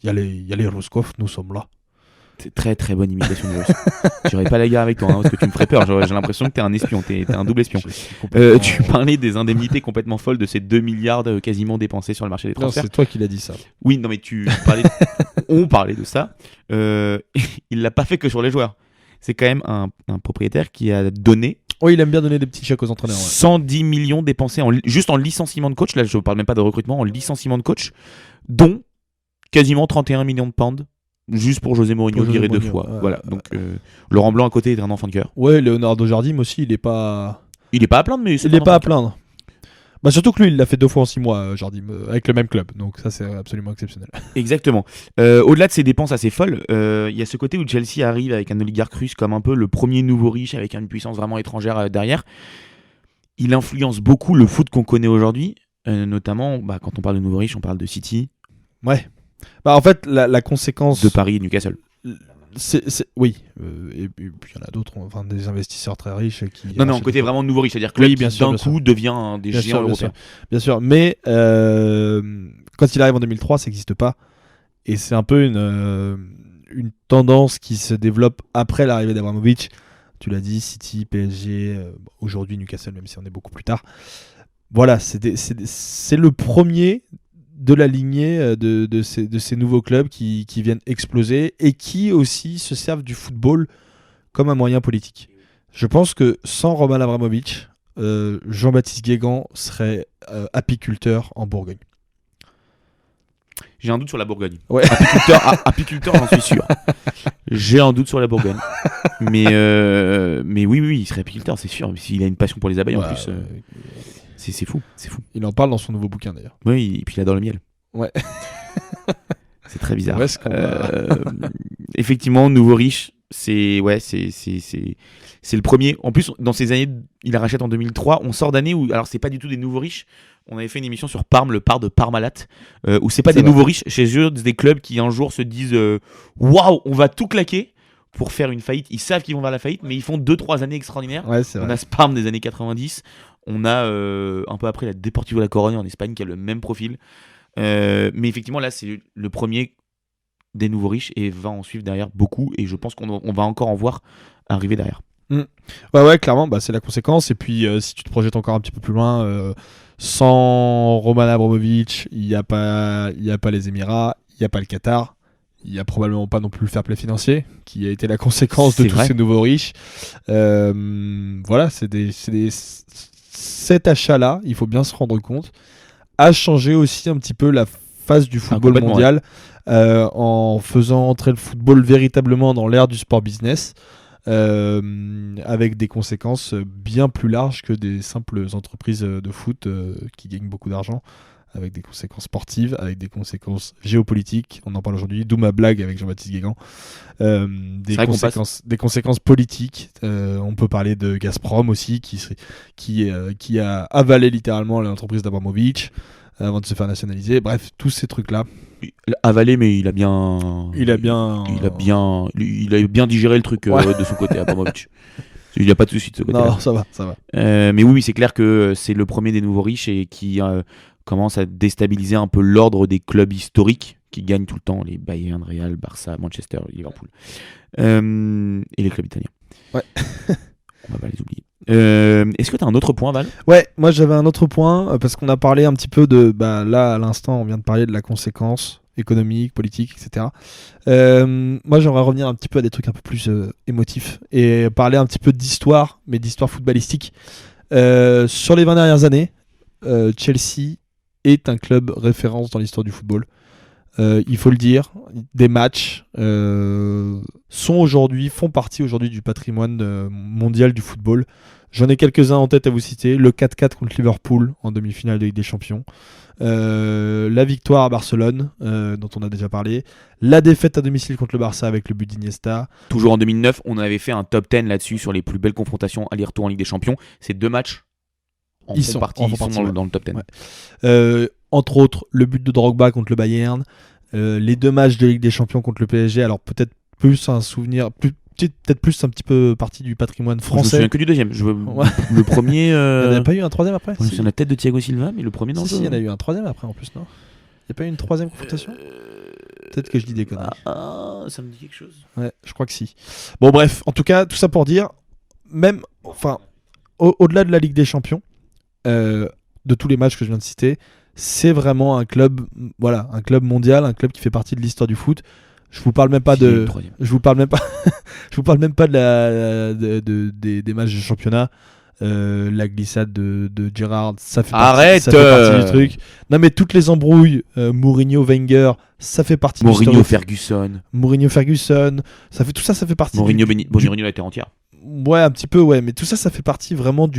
y a les Ruskov, nous sommes là. C'est très très bonne imitation de russe. J'irai pas la guerre avec toi, parce que tu me ferais peur. J'ai l'impression que t'es un espion, t'es un double espion. Tu parlais des indemnités complètement folles de ces 2 milliards quasiment dépensés sur le marché des transferts. Non, c'est toi qui l'as dit ça. Oui, non mais on parlait de ça. Il l'a pas fait que sur les joueurs. C'est quand même un propriétaire qui a donné. Oui, il aime bien donner des petits chèques aux entraîneurs. 110 millions dépensés juste en licenciement de coach. Là, je parle même pas de recrutement, en licenciement de coach, dont quasiment 31 millions de pounds. Juste pour José Mourinho viré 2 fois. Voilà. Donc Laurent Blanc à côté est un enfant de cœur. Ouais, Leonardo Jardim aussi, il est pas à plaindre, mais il est pas à plaindre. Bah surtout que lui, il l'a fait 2 fois en 6 mois, Jardim, avec le même club. Donc ça, c'est absolument exceptionnel. Exactement. Au-delà de ces dépenses assez folles, il y a ce côté où Chelsea arrive avec un oligarque russe comme un peu le premier nouveau riche avec une puissance vraiment étrangère derrière. Il influence beaucoup le foot qu'on connaît aujourd'hui, notamment quand on parle de nouveau riche, on parle de City. Ouais. Bah en fait, la conséquence de Paris et Newcastle. Oui, et puis il y en a d'autres, enfin des investisseurs très riches qui. Non, côté vraiment nouveau riche, c'est-à-dire que d'un coup devient des géants européens. Bien sûr, mais quand il arrive en 2003, ça n'existe pas, et c'est un peu une tendance qui se développe après l'arrivée d'Abramovich. Tu l'as dit, City, PSG, aujourd'hui Newcastle, même si on est beaucoup plus tard. Voilà, c'est le premier de la lignée de ces nouveaux clubs qui viennent exploser et qui aussi se servent du football comme un moyen politique. Je pense que sans Roman Abramovich, Jean-Baptiste Guégan serait apiculteur en Bourgogne. J'ai un doute sur la Bourgogne. Ouais. Apiculteur, j'en suis sûr. J'ai un doute sur la Bourgogne. Mais oui, il serait apiculteur, c'est sûr. Il a une passion pour les abeilles en plus. C'est fou. Il en parle dans son nouveau bouquin d'ailleurs. Oui, et puis il adore le miel. Ouais. C'est très bizarre. Effectivement, nouveau riche, c'est le premier. En plus, dans ces années, il rachète en 2003. On sort d'années où, alors c'est pas du tout des nouveaux riches. On avait fait une émission sur Parme, le Par de Parmalat, où c'est pas des nouveaux riches. Chez eux, des clubs qui un jour se disent waouh, on va tout claquer pour faire une faillite. Ils savent qu'ils vont vers la faillite, mais ils font 2-3 années extraordinaires. Ouais, c'est vrai. On a Parme des années 90. On a un peu après la Deportivo La Corogne en Espagne qui a le même profil. Mais effectivement, là, c'est le premier des nouveaux riches et va en suivre derrière beaucoup. Et je pense qu'on va encore en voir arriver derrière. Ouais, clairement, c'est la conséquence. Et puis, si tu te projettes encore un petit peu plus loin, sans Roman Abramovich, il n'y a pas les Émirats, il n'y a pas le Qatar. Il n'y a probablement pas non plus le fair play financier qui a été la conséquence de tous ces nouveaux riches. Voilà, cet achat-là, il faut bien se rendre compte, a changé aussi un petit peu la face du football mondial, en faisant entrer le football véritablement dans l'ère du sport business, avec des conséquences bien plus larges que des simples entreprises de foot qui gagnent beaucoup d'argent, avec des conséquences sportives, avec des conséquences géopolitiques. On en parle aujourd'hui, d'où ma blague avec Jean-Baptiste Guégan. Des conséquences politiques. On peut parler de Gazprom aussi, qui a avalé littéralement l'entreprise d'Abramovich avant de se faire nationaliser. Bref, tous ces trucs-là. Avalé, mais il a bien digéré le truc de son côté, Abramovich. Il n'y a pas de souci de ce côté-là. Non, ça va. Mais oui, c'est clair que c'est le premier des nouveaux riches et qui commence à déstabiliser un peu l'ordre des clubs historiques qui gagnent tout le temps, les Bayern, Real, Barça, Manchester, Liverpool. Et les clubs italiens. Ouais. On va pas les oublier. Est-ce que tu as un autre point, Val ? Ouais, moi j'avais un autre point, parce qu'on a parlé un petit peu de... là, à l'instant, on vient de parler de la conséquence économique, politique, etc. Moi j'aimerais revenir un petit peu à des trucs un peu plus émotifs et parler un petit peu d'histoire, mais d'histoire footballistique. Sur les 20 dernières années, Chelsea est un club référence dans l'histoire du football. il faut le dire, des matchs font partie aujourd'hui du patrimoine mondial du football. J'en ai quelques-uns en tête à vous citer. Le 4-4 contre Liverpool en demi-finale de Ligue des Champions. La victoire à Barcelone, dont on a déjà parlé. La défaite à domicile contre le Barça avec le but d'Iniesta. Toujours en 2009, on avait fait un top 10 là-dessus sur les plus belles confrontations aller-retour en Ligue des Champions. Ces 2 matchs ils sont dans le top 10. Ouais. Entre autres, le but de Drogba contre le Bayern. Les 2 matchs de Ligue des Champions contre le PSG. Alors peut-être plus un souvenir... peut-être plus un petit peu partie du patrimoine français. Je me souviens que du deuxième. Le premier. Il n'y en a pas eu un troisième après? On a la tête de Thiago Silva, mais le premier dans le jeu. Si, il y en a eu un troisième après en plus, non? Il n'y a pas eu une troisième confrontation? Peut-être que je dis des conneries. Ça me dit quelque chose. Ouais, je crois que si. Bon, bref, en tout cas, tout ça pour dire, même, enfin, au-delà de la Ligue des Champions, de tous les matchs que je viens de citer, c'est vraiment un club, voilà, un club mondial, un club qui fait partie de l'histoire du foot. Je vous parle même pas de. Je vous parle même pas. Je vous parle même pas des matchs de championnat. La glissade de Gerrard, ça fait partie du truc. Non mais toutes les embrouilles, Mourinho, Wenger, ça fait partie. Mourinho, Ferguson, ça fait tout ça, ça fait partie. Mourinho la terre entière. Ouais, un petit peu, ouais, mais tout ça, ça fait partie vraiment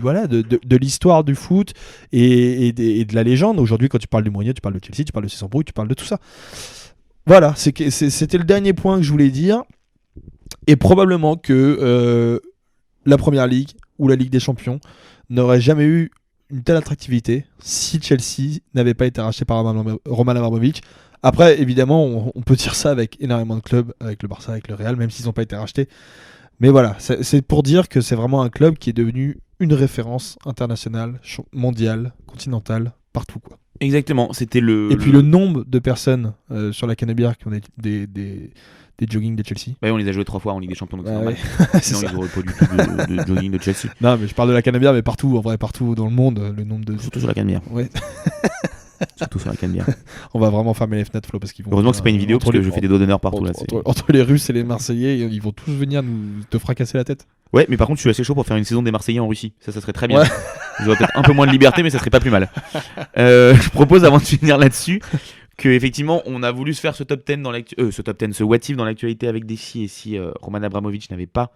voilà, de l'histoire du foot et de la légende. Aujourd'hui, quand tu parles du Mourinho, tu parles de Chelsea, tu parles de ses embrouilles, tu parles de tout ça. Voilà, c'était le dernier point que je voulais dire. Et probablement que la Première Ligue ou la Ligue des Champions n'aurait jamais eu une telle attractivité si Chelsea n'avait pas été racheté par Roman Abramovich. Après, évidemment, on peut dire ça avec énormément de clubs, avec le Barça, avec le Real, même s'ils n'ont pas été rachetés. Mais voilà, c'est pour dire que c'est vraiment un club qui est devenu une référence internationale, mondiale, continentale, partout, quoi. Exactement, c'était Et puis le nombre de personnes sur la Canebière qui ont des jogging de Chelsea. Bah, on les a joués 3 fois en Ligue des Champions, donc c'est normal. Ouais. Sinon, ils n'auraient pas du tout de jogging de Chelsea. Non, mais je parle de la Canebière, mais partout, en vrai, partout dans le monde, le nombre de. Surtout sur la Canebière. Ouais. Surtout sur la Canebière. On va vraiment fermer les fenêtres, Flo, parce qu'ils vont. Heureusement que c'est pas une vidéo, parce que je fais des doigts d'honneur partout là. Entre les Russes et les Marseillais, ils vont tous venir te fracasser la tête. Ouais, mais par contre, je suis assez chaud pour faire une saison des Marseillais en Russie. Ça serait très bien. Ouais. J'aurais peut-être un peu moins de liberté, mais ça serait pas plus mal. Je propose, avant de finir là-dessus, que effectivement, on a voulu se faire ce top 10 ce what if dans l'actualité avec des si Roman Abramovich n'avait pas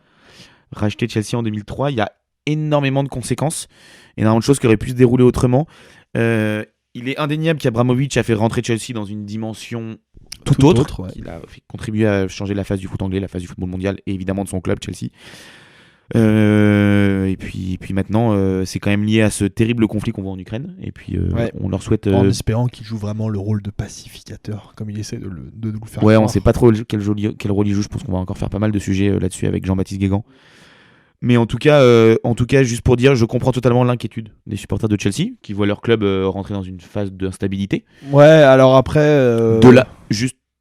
racheté Chelsea en 2003. Il y a énormément de conséquences, énormément de choses qui auraient pu se dérouler autrement. Il est indéniable qu'Abramovich a fait rentrer Chelsea dans une dimension tout autre. Ouais. Il a contribué à changer la face du foot anglais, la face du football mondial et évidemment de son club Chelsea. Et puis maintenant, c'est quand même lié à ce terrible conflit qu'on voit en Ukraine. Et puis on leur souhaite. En espérant qu'il joue vraiment le rôle de pacificateur, comme il essaie de nous faire. Ouais, croire. On sait pas trop quel rôle il joue. Je pense qu'on va encore faire pas mal de sujets là-dessus avec Jean-Baptiste Guégan. Mais en tout cas, juste pour dire, je comprends totalement l'inquiétude des supporters de Chelsea qui voient leur club rentrer dans une phase d'instabilité. Ouais, alors après.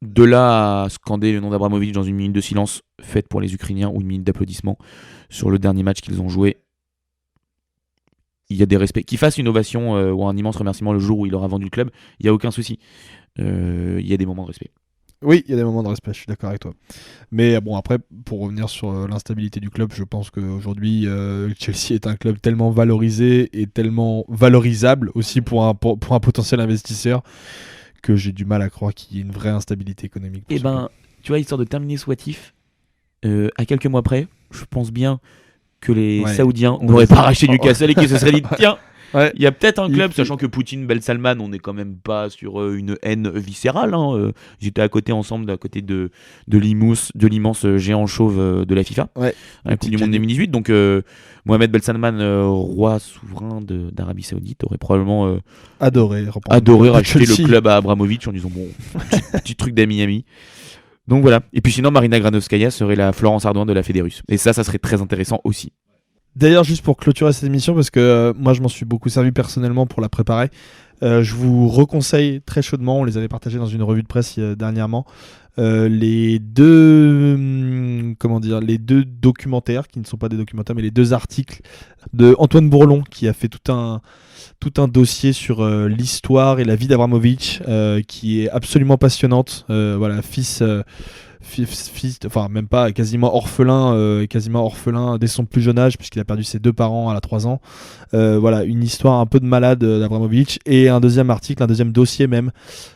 De là à scander le nom d'Abramovich dans une minute de silence faite pour les Ukrainiens ou une minute d'applaudissements sur le dernier match qu'ils ont joué, il y a des respects. Qu'il fasse une ovation ou un immense remerciement le jour où il aura vendu le club, il n'y a aucun souci. Il y a des moments de respect. Oui, il y a des moments de respect, je suis d'accord avec toi. Mais bon, après, pour revenir sur l'instabilité du club, je pense qu'aujourd'hui, Chelsea est un club tellement valorisé et tellement valorisable aussi pour un potentiel investisseur que j'ai du mal à croire qu'il y ait une vraie instabilité économique. Et tu vois, histoire de terminer ce what if, à quelques mois près, je pense bien que les Saoudiens n'auraient pas racheté Newcastle et qu'ils se seraient dit tiens, il y a peut-être un club, sachant que Poutine, Ben Salman, on n'est quand même pas sur une haine viscérale. Ils étaient à côté ensemble, à côté de l'immense géant chauve de la FIFA, à la Coupe du Monde 2018. Donc Mohamed Ben Salman, roi souverain d'Arabie Saoudite, aurait probablement adoré racheter le club à Abramovich en disant bon, petit truc d'amis. Donc voilà. Et puis sinon, Marina Granovskaya serait la Florence Ardouin de la Fédé russe. Et ça serait très intéressant aussi. D'ailleurs, juste pour clôturer cette émission, parce que moi je m'en suis beaucoup servi personnellement pour la préparer, je vous reconseille très chaudement, on les avait partagés dans une revue de presse dernièrement, les deux documentaires, qui ne sont pas des documentaires, mais les 2 articles de Antoine Bourlon, qui a fait tout un dossier sur l'histoire et la vie d'Abramovich, qui est absolument passionnante. Fils enfin même pas, quasiment orphelin dès son plus jeune âge, puisqu'il a perdu ses 2 parents à 3 ans. Voilà, une histoire un peu de malade d'Abramovich. Et un deuxième dossier même,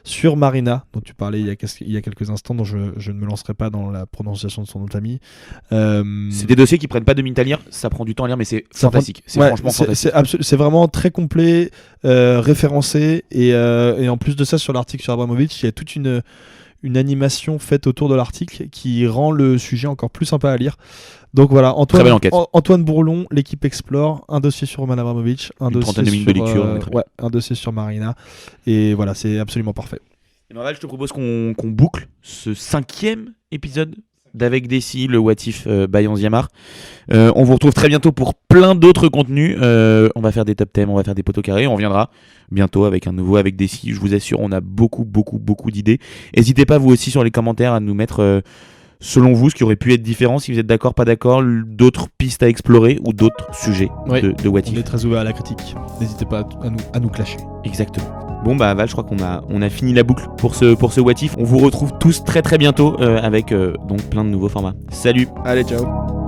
sur Marina, dont tu parlais il y a quelques instants, dont je ne me lancerai pas dans la prononciation de son nom de famille. C'est des dossiers qui prennent pas 2 minutes à lire, ça prend du temps à lire, mais c'est fantastique. C'est franchement fantastique. C'est vraiment très complet, référencé, et en plus de ça, sur l'article sur Abramovich, il y a toute une animation faite autour de l'article qui rend le sujet encore plus sympa à lire. Donc voilà, Antoine Bourlon, l'équipe Explore, un dossier sur Roman Abramovich, un dossier sur Marina, et voilà, c'est absolument parfait. Et Val, je te propose qu'on boucle ce 5e épisode d'Avec Desi, le What If by Anziamar. On vous retrouve très bientôt pour plein d'autres contenus. On va faire des top 10, on va faire des poteaux carrés. On reviendra bientôt avec un nouveau Avec Desi. Je vous assure, on a beaucoup d'idées. N'hésitez pas, vous aussi, sur les commentaires, à nous mettre, selon vous, ce qui aurait pu être différent. Si vous êtes d'accord, pas d'accord, d'autres pistes à explorer ou d'autres sujets de What If. On est très ouvert à la critique. N'hésitez pas à nous clasher. Exactement. Bon bah Val, je crois qu'on a fini la boucle pour ce What If. On vous retrouve tous très bientôt avec donc plein de nouveaux formats. Salut. Allez, ciao.